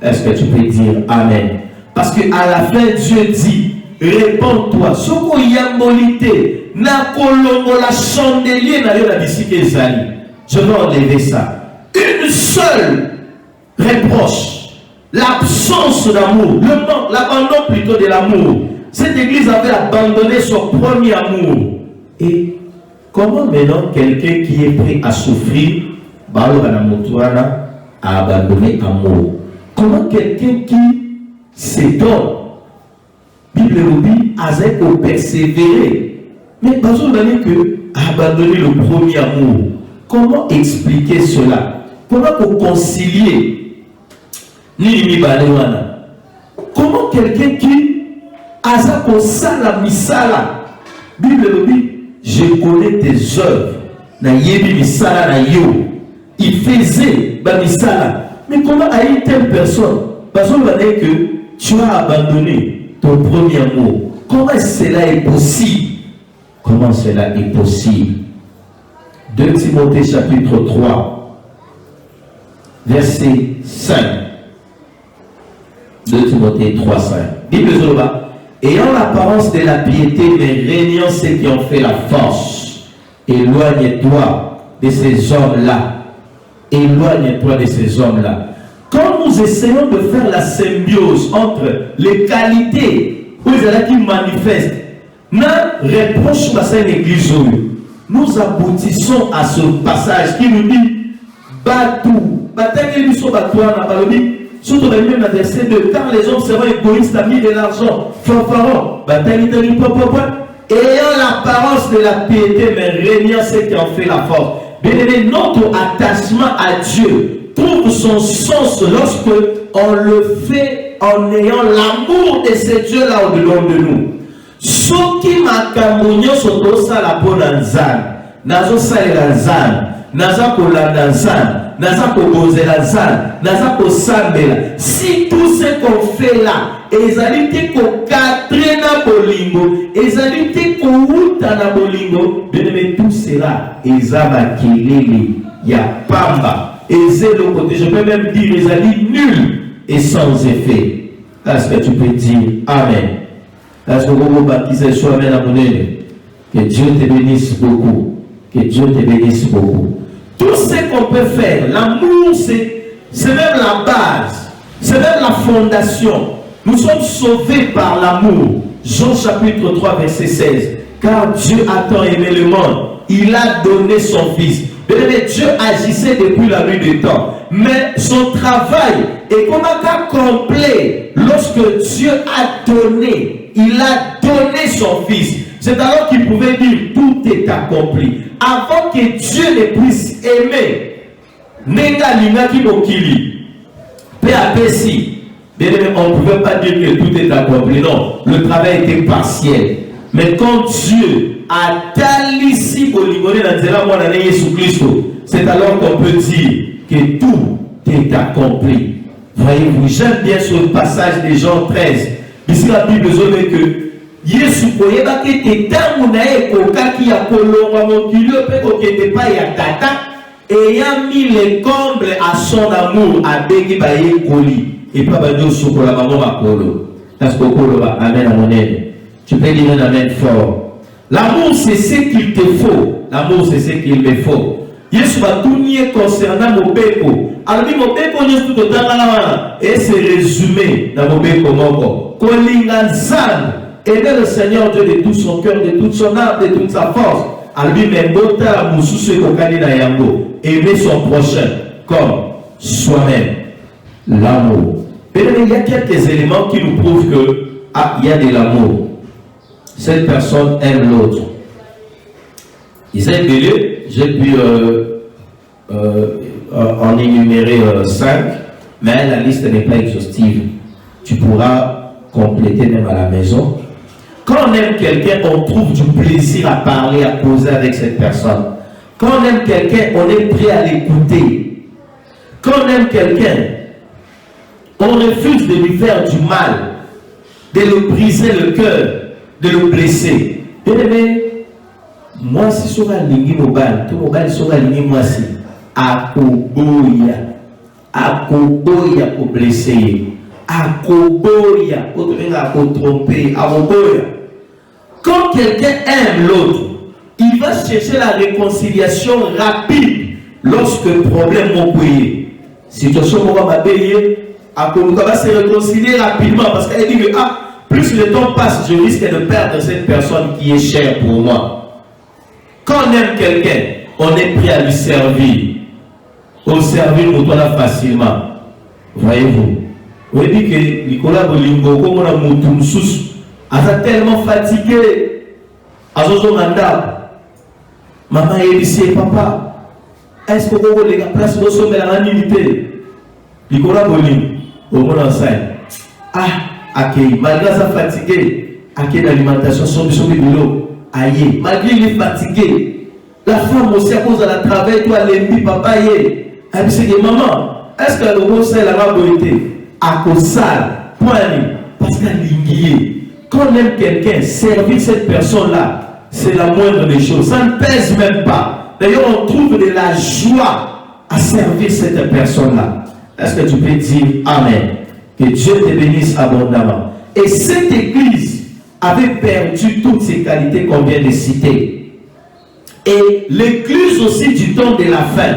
Est-ce que tu peux dire Amen? Parce qu'à la fin, Dieu dit, réponds-toi. Ce qu'il y a molité, na kolongo la chandelier na yo la bisike ezali. Je vais enlever ça. Une seule reproche, l'absence d'amour, le manque, l'abandon plutôt de l'amour. Cette église avait abandonné son premier amour. Et comment maintenant quelqu'un qui est prêt à souffrir, a abandonné l'amour? Comment quelqu'un qui s'étonne, Bible nous dit, a persévérer, mais pas que abandonner le premier amour? Comment expliquer cela? Comment concilier comment quelqu'un qui a ça pour ça la misala? Bible nous dit, je connais tes œuvres. Na yebi misala na yo. Il faisait ba misala. Mais comment a une telle personne? Parce que tu as abandonné ton premier amour. Comment cela est possible? Comment cela est possible? 2 Timothée chapitre 3, verset 5. 2 Timothée 3, 5. Bible Zoba, ayant l'apparence de la piété, mais régnant ceux qui ont fait la force, éloigne-toi de ces hommes-là. Éloigne-toi de ces hommes-là. Quand nous essayons de faire la symbiose entre les qualités où ils qui manifestent, reproche à l'église, nous aboutissons à ce passage qui nous dit Batou, surtout dans le verset 2, car les hommes seront égoïstes, amis de l'argent, fanfarons, ayant l'apparence de la piété, mais régnant ceux qui ont fait la force. Bien-aimé, notre attachement à Dieu trouve son sens lorsque on le fait en ayant l'amour de ce Dieu-là au-delà de nous. Ce qui m'a camouillé sur tout ça, la bonne anzan, nazo salela zan, naza kolanda zan, naza kobozela zan, naza kosambela. Si tout ce qu'on fait là, ezalité ko quatre na bolingo, ezalité ko uta na bolingo, bien-aimé, tout cela, ezaba kelele, ya pamba, ezelo côté, je peux même dire, ezali nul et sans effet. Est-ce que tu peux dire Amen? Est-ce que vous baptisez soi-même à mon aide? Que Dieu te bénisse beaucoup. Que Dieu te bénisse beaucoup. Tout ce qu'on peut faire, l'amour, c'est même la base, c'est même la fondation. Nous sommes sauvés par l'amour. Jean chapitre 3, verset 16. Car Dieu a tant aimé le monde, il a donné son Fils. Dieu agissait depuis la nuit des temps. Mais son travail est comme un cas complet lorsque Dieu a donné. Il a donné son Fils. C'est alors qu'il pouvait dire tout est accompli. Avant que Dieu ne puisse aimer, on ne pouvait pas dire que tout est accompli. Non, le travail était partiel. Mais quand Dieu a talissi c'est alors qu'on peut dire que tout est accompli. Voyez-vous, j'aime bien ce passage de Jean 13. Ici la Bible dit que Yesu koyeba ke te tangu na ye kokaki ya kolongwa mokili pe kokete pa ya tata ayant mis les combles à son amour abeki ba ye koli et pas ba dio sokola bango makolo. Est-ce que kolo ba amen à mon aide? Tu peux dire un amen fort. L'amour c'est ce qu'il te faut. L'amour c'est ce qu'il me faut. Yesu ba tout nié concernant mobeko. Alors mobeko Yesu tout tanga et c'est résumé dans mobeko moko. Kolinganzan. Aimer le Seigneur Dieu de tout son cœur, de toute son âme, de toute sa force. Aimer son prochain comme soi-même. L'amour. Il y a quelques éléments qui nous prouvent que il y a de l'amour. Cette personne aime l'autre. J'ai pu en énumérer 5, mais la liste n'est pas exhaustive. Tu pourras compléter même à la maison. Quand on aime quelqu'un, on trouve du plaisir à parler, à causer avec cette personne. Quand on aime quelqu'un, on est prêt à l'écouter. Quand on aime quelqu'un, on refuse de lui faire du mal, de le briser le cœur, de le blesser. Bien aimé, moi si sur la ligne mobile, tout mobile sur la ligne moi si, à Koboya pour blesser, à Koboya pour tromper, à Koboya. Quand quelqu'un aime l'autre, il va chercher la réconciliation rapide lorsque le problème m'a payé. Situation va payer, à Koboya va se réconcilier rapidement parce qu'elle dit que plus le temps passe, je risque de perdre cette personne qui est chère pour moi. Quand on aime quelqu'un, on est prêt à lui servir. On servir pour toi là facilement. Voyez-vous. Vous voyez que Nicolas Bolingo, comme on a monté sous, a tellement fatigué. À son mandat. Maman est ici, papa. Est-ce que vous avez la place de sommet à l'unité? Nicolas Bolingo, au monde enceinte. Malgré sa fatigué, l'alimentation, son boulot, aïe, malgré il est fatigué, la femme aussi à cause de la travail, toi, l'ennemi, papa, aïe. Elle dit, maman, est-ce que le conseil a la beauté? À cause ça, parce qu'elle est liée. Quand on aime quelqu'un, servir cette personne-là, c'est la moindre des choses. Ça ne pèse même pas. D'ailleurs, on trouve de la joie à servir cette personne-là. Est-ce que tu peux dire Amen? Que Dieu te bénisse abondamment. Et cette église avait perdu toutes ces qualités qu'on vient de citer. Et l'église aussi du temps de la fin,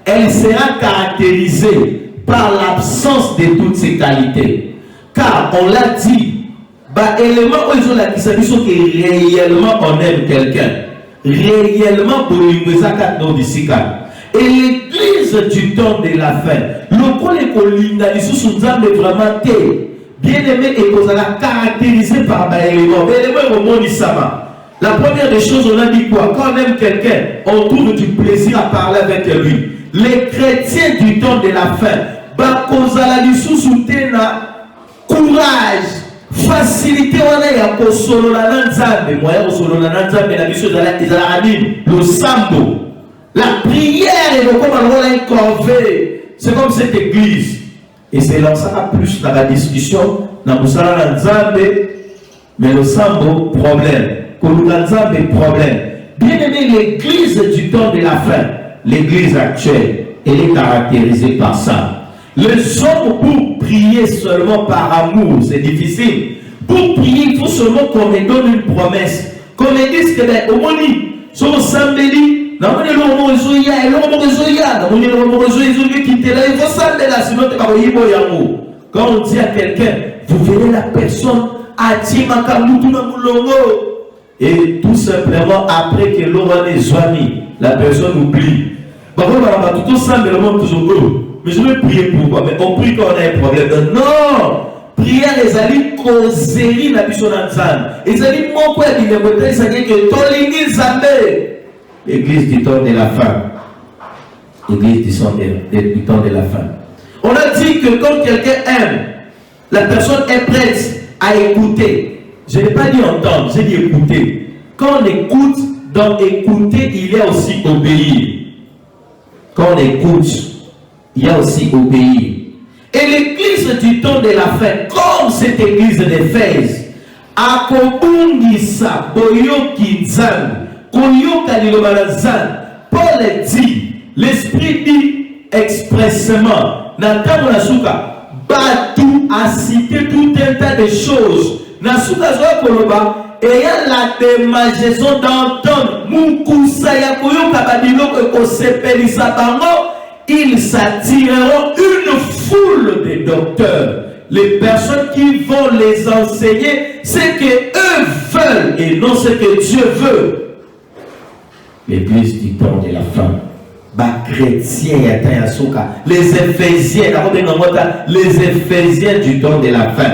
elle sera caractérisée par l'absence de toutes ces qualités. Car on l'a dit, élément où ils ont la question que réellement on aime quelqu'un. Réellement pour et l'église du temps de la fin, le col est colinga, les sous-sous-âmes vraiment bien aimé et qu'on a caractérisé par l'élément. L'élément au monde Isama. La première des choses, on a dit quoi? Quand on aime quelqu'un, on trouve du plaisir à parler avec lui. Les chrétiens du temps de la fin, courage, facilité, on a solo la nanzambe, moyen solo la nanzambe, la mission de le sambo. La prière est comme un corvée. C'est comme cette église. Et c'est là ça plus dans la discussion. Dans le sambo, mais le sambo, problème. Kolunganzambe, problème. Bien aimé, l'église du temps de la fin, l'église actuelle, elle est caractérisée par ça. Les hommes, pour prier seulement par amour, c'est difficile. Pour prier, il faut seulement qu'on me donne une promesse. Qu'on me dise que, au moins, sur le samedi, il faut quand on dit à quelqu'un, vous verrez la personne et tout simplement après que l'on est amis, la personne oublie. Mais je vais prier pourquoi? Mais on prie quand on a un problème. Non! Prière les alliés causerie la mission d'Anzan. Les alliés mon quoi dit le côté, ça dit que Tolingi Zambé. L'église du temps de la fin. L'église du temps de la fin. On a dit que quand quelqu'un aime, la personne est prête à écouter. Je n'ai pas dit entendre, j'ai dit écouter. Quand on écoute, dans écouter, il y a aussi obéir. Quand on écoute, il y a aussi obéir. Et l'église du temps de la fin, comme cette église d'Éphèse, a kobungisa boyoki nzambe. Paul dit, l'Esprit dit expressément, Nathan Nasuka, Batou a cité tout un tas de choses. Nasuka Zoa Koloba, ayant la démangeaison d'entendre, Moukusa Yakoyo Kabadilo Kosepelisa Bango, ils s'attireront une foule de docteurs. Les personnes qui vont les enseigner ce qu'eux veulent et non ce que Dieu veut. L'église du temps de la fin. Les Éphésiens, les Éphésiens du temps de la fin.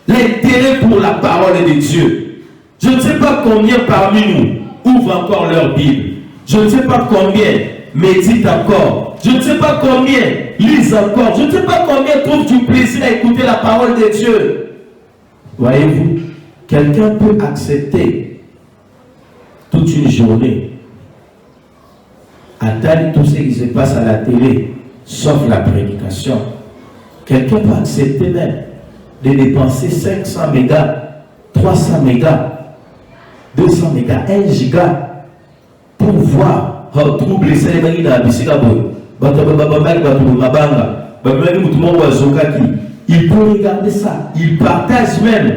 L'intérêt pour la parole de Dieu. Je ne sais pas combien parmi nous ouvrent encore leur Bible. Je ne sais pas combien méditent encore. Je ne sais pas combien lisent encore. Je ne sais pas combien trouvent du plaisir à écouter la parole de Dieu. Voyez-vous, quelqu'un peut accepter toute une journée attendre tout ce qui se passe à la télé, sauf la prédication. Quelqu'un peut accepter même de dépenser 500 mégas, 300 mégas, 200 mégas, 1 giga pour voir trop blessé les mains dans la piscine. Il peut regarder ça, il partage même.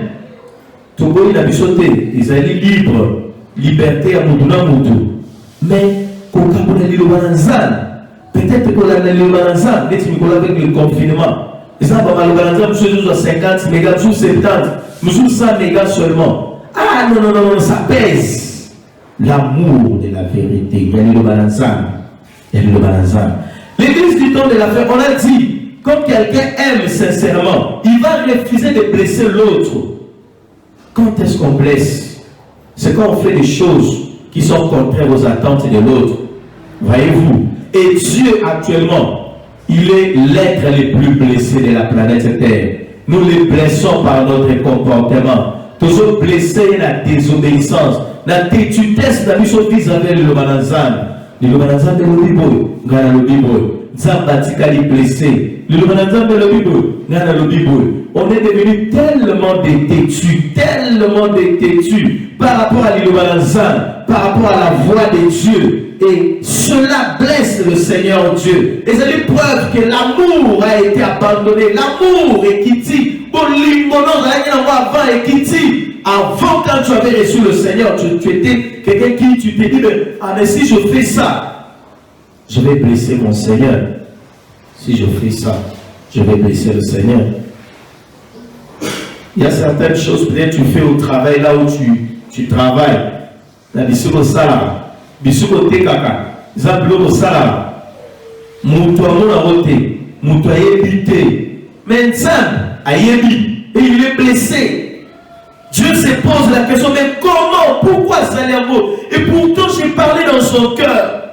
Togo il a bisoté, ils allaient libre, liberté à Moutouna Moutou. Mais peut-être qu'on a le balanzan, avec le confinement. Et ça, le balanzan, nous sommes 50 mégas, nous sommes 70, nous sommes 100 mégas seulement. Ah non, non, non, non, ça pèse. L'amour de la vérité, il y a le balanzan. Il y a le balanzan. L'église du temps de la fin, on a dit, quand quelqu'un aime sincèrement, il va refuser de blesser l'autre. Quand est-ce qu'on blesse? C'est quand on fait des choses qui sont contraires aux attentes de l'autre. Voyez-vous? Et Dieu actuellement, il est l'être le plus blessé de la planète Terre. Nous les blessons par notre comportement. Toujours blessés dans la désobéissance, dans la tétutesse vis-à-vis de l'Obanazan. L'Obanazan de l'Obibo, Gana l'Obibo, Zambatika les blessés. L'Obanazan de l'Obibo, Gana l'Obibo. On est devenu tellement détêtus par rapport à l'Obanazan, par rapport à la voix de Dieu. Et cela blesse le Seigneur Dieu. Et c'est une preuve que l'amour a été abandonné. L'amour est quitté. Avant, quand tu avais reçu le Seigneur, tu étais quelqu'un qui tu t'es dit, mais si je fais ça, je vais blesser mon Seigneur. Si je fais ça, je vais blesser le Seigneur. Il y a certaines choses, peut-être tu fais au travail, là où tu travailles. La bisouko sala, bisouko tekaka, zablo sala, moutoua mona rote, moutoua yébité. Mais ayebi, et il est blessé. Dieu se pose la question, mais comment, pourquoi ça l'est mot? Et pourtant j'ai parlé dans son cœur.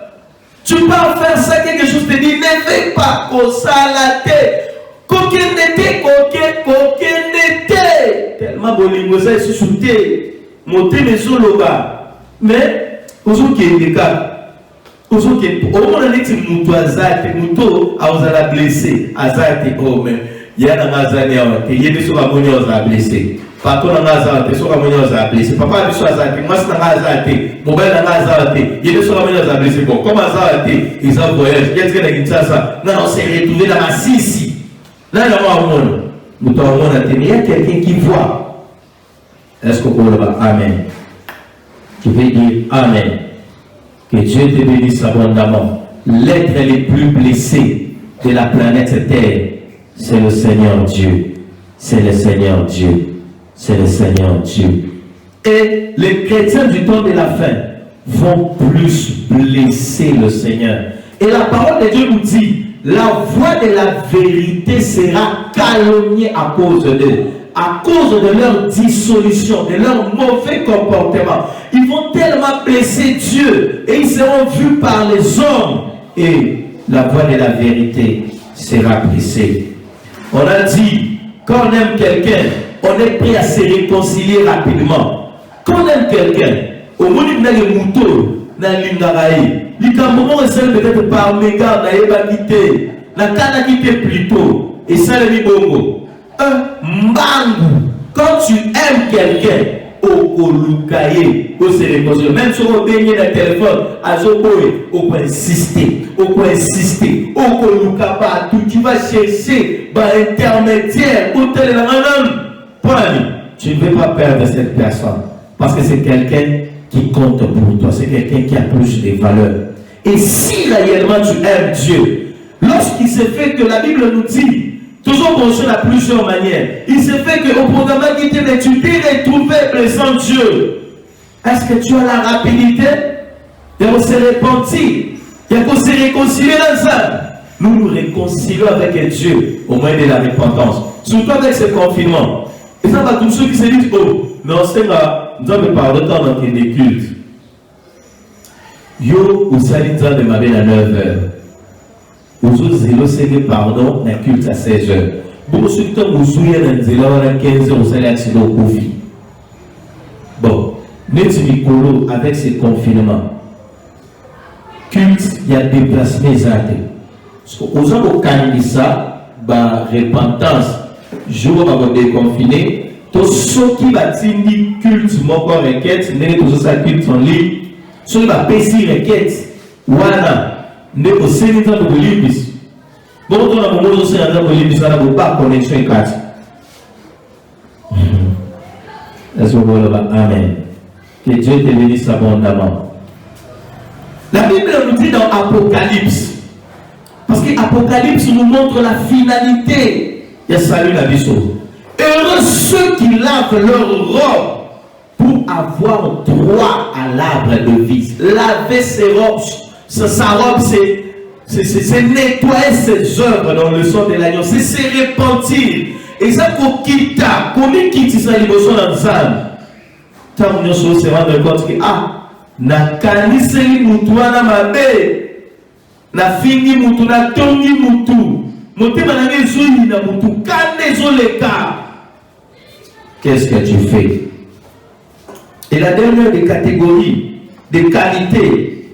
Tu peux faire ça, quelque chose te dit, ne fais pas comme ça la tête. Coquin n'était. Tellement bolingo ça est sous-souté. Monter les soloba. Mais, aujourd'hui, il y a des cas. Aujourd'hui, au moment où on est moutou azate, moutou a osé blessé. Azate, oh, mais il y a un azate, il y a des choses à monnaie blessé. Par contre, on a azate, des choses à monnaie blessé. Papa a des choses azate, moi c'est un azate, mon bel azate, il y a des choses à monnaie blessé. Bon, comme azate, ils ont voyagé. Il y a des gens qui ça. Non, on s'est retrouvé dans la scie. Là, il y a un monde. Il y a quelqu'un qui voit. Est-ce qu'on peut le dire Amen? Tu veux dire Amen. Que Dieu te bénisse abondamment. L'être le plus blessé de la planète Terre, c'est le Seigneur Dieu. C'est le Seigneur Dieu. C'est le Seigneur Dieu. Et les chrétiens du temps de la fin vont plus blesser le Seigneur. Et la parole de Dieu nous dit, la voix de la vérité sera calomniée à cause d'eux. À cause de leur dissolution, de leur mauvais comportement. Ils vont tellement blesser Dieu et ils seront vus par les hommes. Et la voix de la vérité sera blessée. On a dit, quand on aime quelqu'un, on est prêt à se réconcilier rapidement. Quand on aime quelqu'un, au moins il y a des moutons, il y a des lingaraïs. Il y a un moment où c'est peut-être par méga, il y a quitté, il y a quitté plutôt. Et ça, le libongo. Mbangu. Quand tu aimes quelqu'un, même si on baigné dans le téléphone, on peut insister, tu vas chercher un intermédiaire, tu ne veux pas perdre cette personne, parce que c'est quelqu'un qui compte pour toi, c'est quelqu'un qui a plus de valeur. Et si réellement tu aimes Dieu, lorsqu'il se fait que la Bible nous dit, toujours fonctionne à plusieurs manières. Il se fait qu'au programme qui te met, tu t'es retrouvé présent Dieu. Est-ce que tu as la rapidité de se repentir, de se réconcilier dans ça? Nous nous réconcilions avec Dieu au moyen de la repentance. Surtout avec ce confinement. Et ça va tous ceux qui se disent, oh, mais on sait pas, nous avons parlé de temps dans les cultes. Yo, vous allez dire de ma belle à 9h. Vous avez pardon, la culte à 16h. Beaucoup de temps, vous avez à 15h, vous allez accéder au Covid. Bon, nous avec ces confinements, culte il y a déplacement exact. Parce qu'aux gens au Canada, la repentance, jour où on est déconfiné, tous ceux qui bâtissent culte, mon corps requête, n'est tous ça culte en ligne, ceux qui bâtissent requête, voilà, n'est au Sénégal de l'Olympique. Bon, on a un moment où c'est un peu l'Olympique, on n'a pas de connexion et carte. Est-ce que vous voulez Amen. Que Dieu te bénisse abondamment. La Bible nous dit dans Apocalypse, parce que Apocalypse nous montre la finalité. Il y a salut la vie. Heureux ceux qui lavent leur robe pour avoir droit à l'arbre de vie. Laver ses robes, sa robe, c'est nettoyer ses œuvres dans le sang de l'agneau, c'est se repentir. Et ça, pour quitter, comment quitter ça, il faut dans ça. Tant on se rend compte que, na kaniseli mutu wana mabe, na fingi mutu, na tongi mutu, motema na ngezuli na mutu, kane zoleka. Qu'est-ce que tu fais? Et la dernière des catégories, des qualités,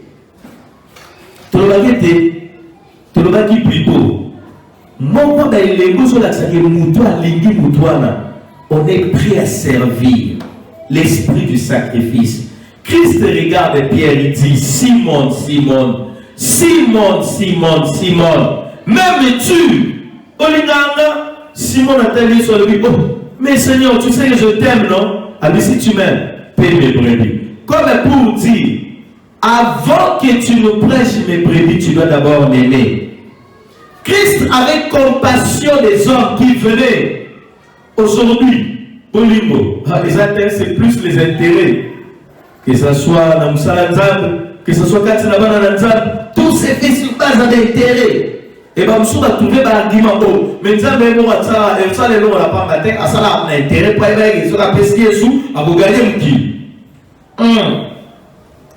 tu l'as dit plutôt. On est prêt à servir l'esprit du sacrifice. Christ regarde Pierre, il dit Simon, Simon, Simon, Simon, Simon, m'aimes-tu? Simon a dit sur lui, oh, mais Seigneur, tu sais que je t'aime, non? Alors si tu m'aimes, paie mes brebis. Comme pour dire, avant que tu nous prêches mes brebis, tu dois d'abord m'aimer. Christ avait compassion des hommes qui venaient. Aujourd'hui, Polimbo, c'est plus les intérêts. Que ce soit dans Moussalanzab, que ce soit Katsinaban Nanzab, tout s'est fait sur base d'intérêt. Et bien, nous avons trouvé un argument. Mais nous avons intérêt pour gagner. Il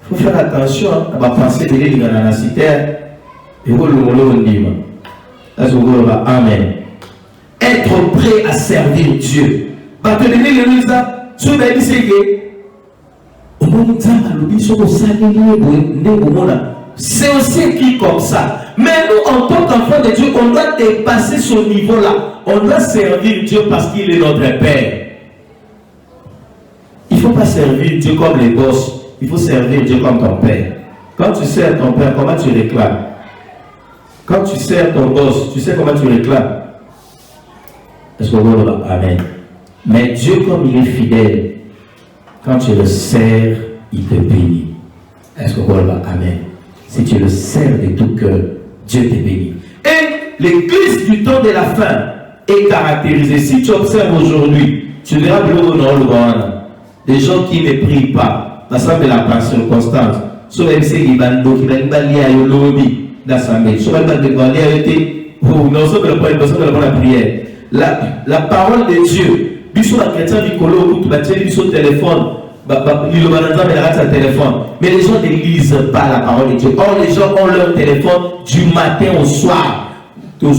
faut faire attention à la pensée de l'île de la cité. Et vous le dire. Amen. Être prêt à servir Dieu. C'est aussi écrit comme ça. Mais nous, en tant qu'enfants de Dieu, on doit dépasser ce niveau-là. On doit servir Dieu parce qu'il est notre Père. Il ne faut pas servir Dieu comme les boss. Il faut servir Dieu comme ton Père. Quand tu sers ton Père, comment tu réclames? Quand tu sers ton boss, tu sais comment tu réclames? Est-ce que vous voulez? Amen. Mais Dieu, comme il est fidèle, quand tu le sers, il te bénit. Est-ce que vous voulez? Amen. Si tu le sers de tout cœur, Dieu te bénit. Et l'église du temps de la fin est caractérisée. Si tu observes aujourd'hui, tu verras des gens qui ne prient pas. L'assemblée de la passion constante. Sur les Libando, qui va au lobby d'assemblée. Sur le de Guardia a été pour la prière. La parole de Dieu. Bisous la chrétien du colo, tu vas tirer sur le téléphone. Mais les gens ne lisent pas la parole de Dieu. Or, les gens ont leur téléphone du matin au soir. On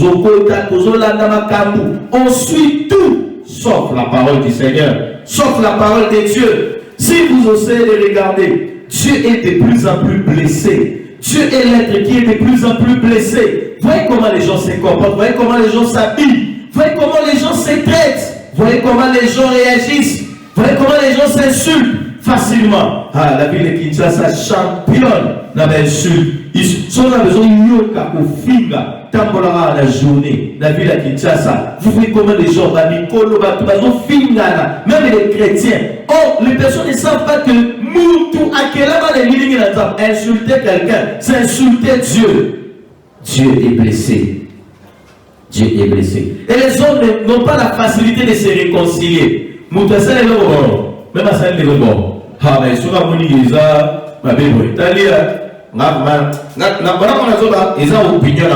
suit tout, sauf la parole du Seigneur, sauf la parole de Dieu. Si vous osez les regarder, Dieu est de plus en plus blessé. Dieu est l'être qui est de plus en plus blessé. Voyez comment les gens se comportent, voyez comment les gens s'habillent, voyez comment les gens se traitent, voyez comment les gens réagissent. Voyez comment les gens s'insultent facilement. La ville de Kinshasa championne dans l'insulte. Ils ont besoin de yoka tambolara la journée. La ville de Kinshasa. Vous voyez comment les gens même les chrétiens. Oh, les personnes ne savent pas que insulter quelqu'un, c'est insulter Dieu. Dieu est blessé. Dieu est blessé. Et les hommes n'ont pas la facilité de se réconcilier. Même à ça, il est bon. Ah, mais sur la moniza, ma belle, Italia, ils ont opinion à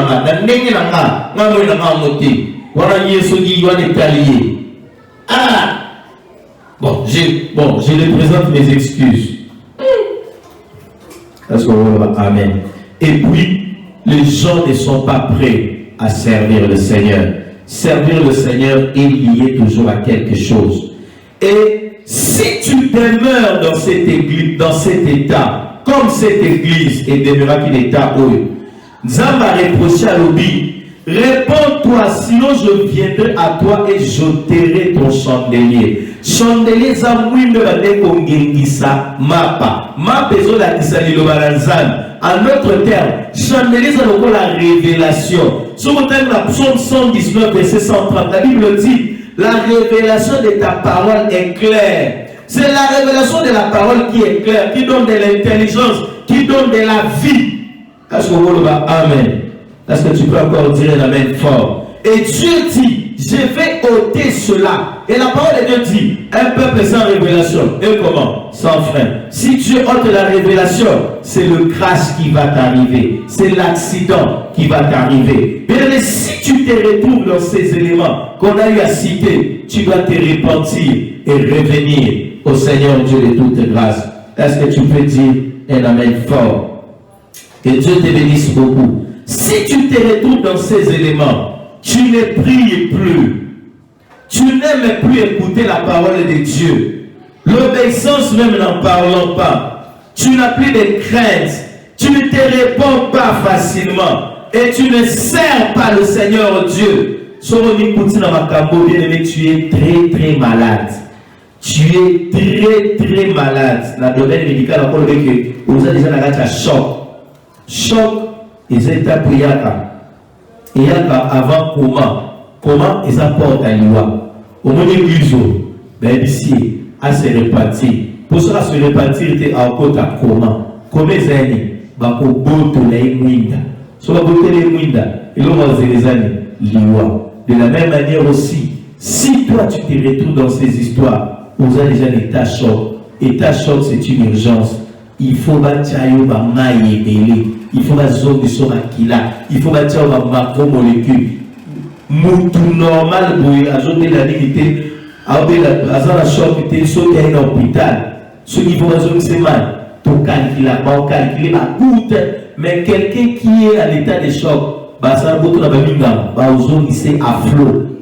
bon, je les présente mes excuses. Est-ce que vous voulez? Amen. Et puis, les gens ne sont pas prêts à servir le Seigneur. Servir le Seigneur est lié toujours à quelque chose. Et si tu demeures dans cette église, dans cet état, comme cette église est demeurée qu'il est à eux. Nzamba a reproché à l'obi, réponds-toi, sinon je viendrai à toi et j'ôterai ton chandelier. Chandelier zamouinde bade kongengisa mapa. Mapa ezola kisali lobalanzan. En d'autres termes, chandelier c'est la révélation. Sur le thème de la psaume 119, verset 130, la Bible dit, la révélation de ta parole est claire. C'est la révélation de la parole qui est claire, qui donne de l'intelligence, qui donne de la vie. Est-ce que vous voulez dire Amen? Est-ce que tu peux encore dire un Amen fort? Et Dieu dit, je vais ôter cela. Et la parole de Dieu dit, un peuple sans révélation. Et comment? Sans frein. Si Dieu ôte la révélation, c'est le crash qui va t'arriver. C'est l'accident qui va t'arriver. Mais si tu te retrouves dans ces éléments qu'on a eu à citer, tu dois te repentir et revenir au Seigneur Dieu de toute grâce. Est-ce que tu peux dire un Amen fort? Que Dieu te bénisse beaucoup. Si tu te retrouves dans ces éléments, tu ne pries plus. Tu n'aimes plus écouter la parole de Dieu. L'obéissance même n'en parlons pas. Tu n'as plus de crainte. Tu ne te réponds pas facilement. Et tu ne sers pas le Seigneur Dieu. Bien-aimé, tu es très très malade. Tu es très très malade. Dans le domaine médical, on dit que vous avez déjà un choc. Choc, ils étaient appuyés avant comment ils apportent à l'Iwa. Au moins, ils ont ici à se répartir. Pour cela, se répartir était à côté à comment ils ont boto les mwinda. Sur la beauté les mwinda, ils ont les années l'Iwa. De la même manière aussi, si toi tu te retrouves dans ces histoires, vous avez déjà l'état choc. État choc, c'est une urgence. Il faut bâtir un maille belé. Il faut la zone de son akila. Il faut bâtir un macromolécule. Moutou normal pour ajouter la dignité. Avec la choc, tu es sauté à un hôpital. Ce qu'il faut résoudre, c'est mal. Pour calculer, ma coûte. Mais quelqu'un qui est à l'état de choc, ça va beaucoup dans la zone qui est à flot.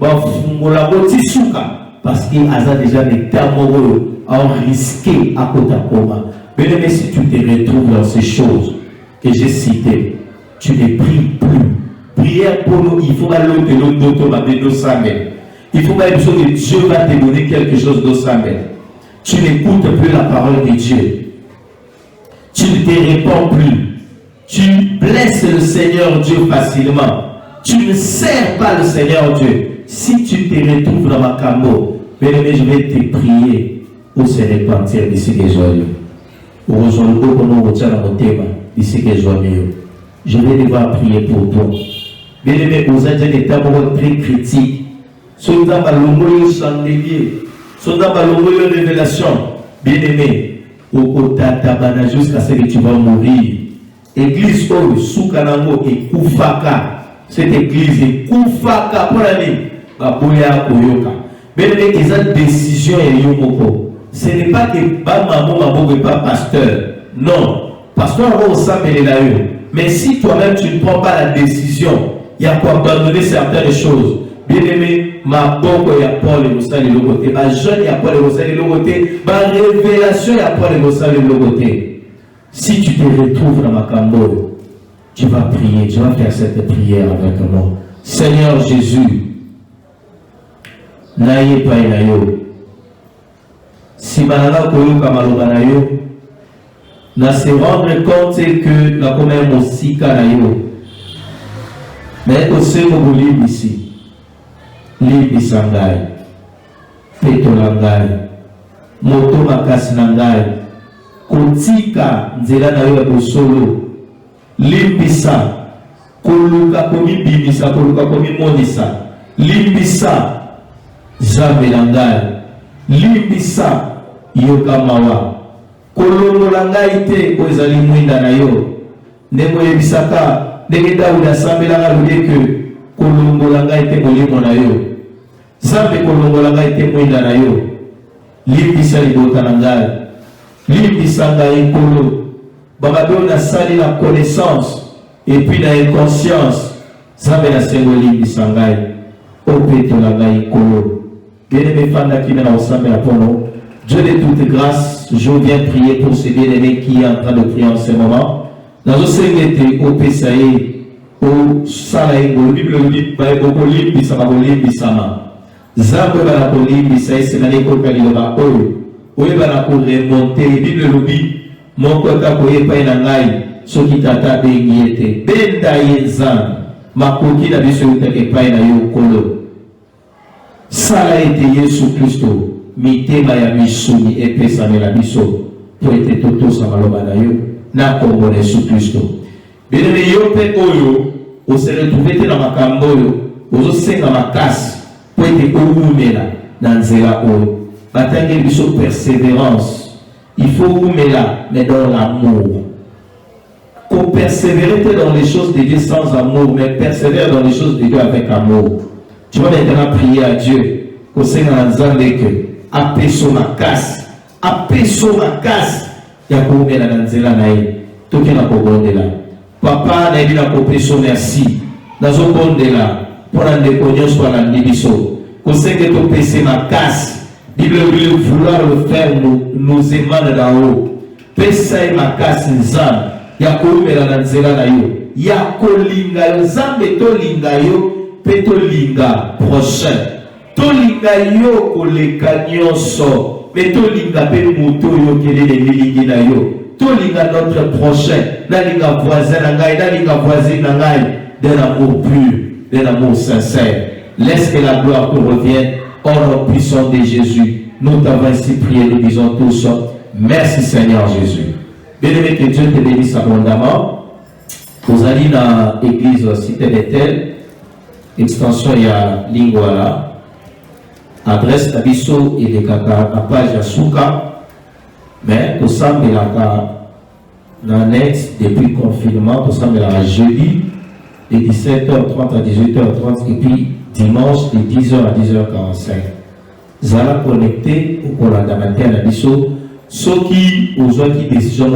Parce qu'il a déjà des amoureux à risquer à côté à coma. Mais si tu te retrouves dans ces choses que j'ai citées, tu ne pries plus. Prière pour nous, il faut aller de l'autre. Il faut que Dieu va te donner quelque chose d'autre. Tu n'écoutes plus la parole de Dieu. Tu ne te réponds plus. Tu blesses le Seigneur Dieu facilement. Tu ne sers pas le Seigneur Dieu. Si tu te retrouves dans ma camo, je vais te prier pour se repentir d'ici que joyeux. Je vais devoir prier pour toi. Bien-aimé, vous êtes un état très critique. Soit dans le chandelier, soit dans la révélation. Bien-aimé, jusqu'à ce que tu vas mourir. Église Soukanango et Koufaka. Cette église est Koufaka pour l'année. Bien-aimé, ils ont une décision et Yomoko. Ce n'est pas que maman n'est pas pasteur. Non. Pasteur, on va s'amener là. Mais si toi-même tu ne prends pas la décision, il y a quoi abandonner certaines choses. Bien-aimé, ma bonne, il y a Paul et Moussa de l'autre côté. Ma jeune, il y a Paul et Moussa de l'autre côté. Ma révélation, il y a Paul et Moussa de l'autre côté. Si tu te retrouves dans ma cambo, tu vas prier, tu vas faire cette prière avec moi. Seigneur Jésus, n'ayez pas inayo. Si malala koyoka maloba na yo, na se rendre compte que la commune aussi kanayo. Mais aussi au libre ici, libre sangai, petolangai, moto makasi nangai, kotika nzela na yo ya bosolo, limbisa, koluka komi bimisa, koluka komi monisa, limbisa, jambe nangai, limbisa, yoka mawa, kolongola ngai te ko ezali mwinda na yo, ndenge oyebisaka ndenge Daudi asambelaka lobi ke kolongola ngai te molimo na yo, Nzambe kolongola ngai te mwinda na yo, limbisa libota na ngai, limbisa ngai nkolo, bamabe oyo nasali na connaissance et puis na inconscience, Nzambe nasengo limbisa ngai, opetola ngai nkolo. Bien-aimé fanda kina na osambela mpono Dieu de toute grâce, je viens prier pour ce bien-aimé qui est en train de prier en ce moment. Dans le Seigneur, au Pesaï, au Salaï, au Bible, au Limbi, Sama, au Limbi, Sama. Zambo, au Limbi, Saï, c'est l'année qu'on a eu. Oui, pour remonter, Bible, mon côté, pour y pas un aïe, ce qui t'a béni, Benda Yenzan, ma coquille n'a vu ce que pas un aïe au colo. Ça a été Jésus Christ, mitema ya misumi epesa mela biso pour être toto sa maloba na yo na kombo na Jésus Christ. Bien aimé yo pe oyo o se retrouver te na makambo yo ozo senga makasi pour être oumela na nzela oyo batangi biso persévérance. Il faut oumela mais dans l'amour. Pour persévérer dans les choses de Dieu sans amour, mais persévérer dans les choses de Dieu avec amour. Tu vas maintenant prier à Dieu au Seigneur que apeso makasi ya koumela na nzela na ye toki na kobondela papa na yebi na kopeso merci nazobondela mpona ndeko nyonso alandi biso kosenge topese makasi bible vouloir le faire nous émane d'en haut pesa ye makasi nzambe ya koumela na nzela na yo ya kolinga yo nzambe tolinga yo mpe tolinga prochain tolinga yo koleka nyonso mais tolinga pe moto yo kelele milingi na yo tolinga notre prochain nalinga voisin na ngai nalinga voisine na ngai d'un amour pur d'un amour sincère. Laisse que la gloire te revienne au nom puissant de Jésus. Nous t'avons ainsi prié, nous disons tous merci Seigneur Jésus. Bien-aimé, que Dieu te bénisse abondamment. Vous allez dans l'église Cité Bethel, extension il y a Lingwala. Adresse Tabiso et les kaka à page Asuka, mais tout ça mais la net depuis le confinement, tout ça mais la jeudi de 17h30 à 18h30 et puis dimanche de 10h à 10h45. Zala connecté au Kolandamate à Nabiso, ceux qui ont qui décision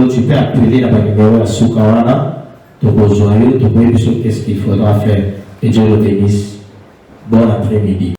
tu peux appeler la numéro à Soukawana, tu peux qu'est-ce qu'il faudra faire et Dieu le bénisse. Bon après-midi.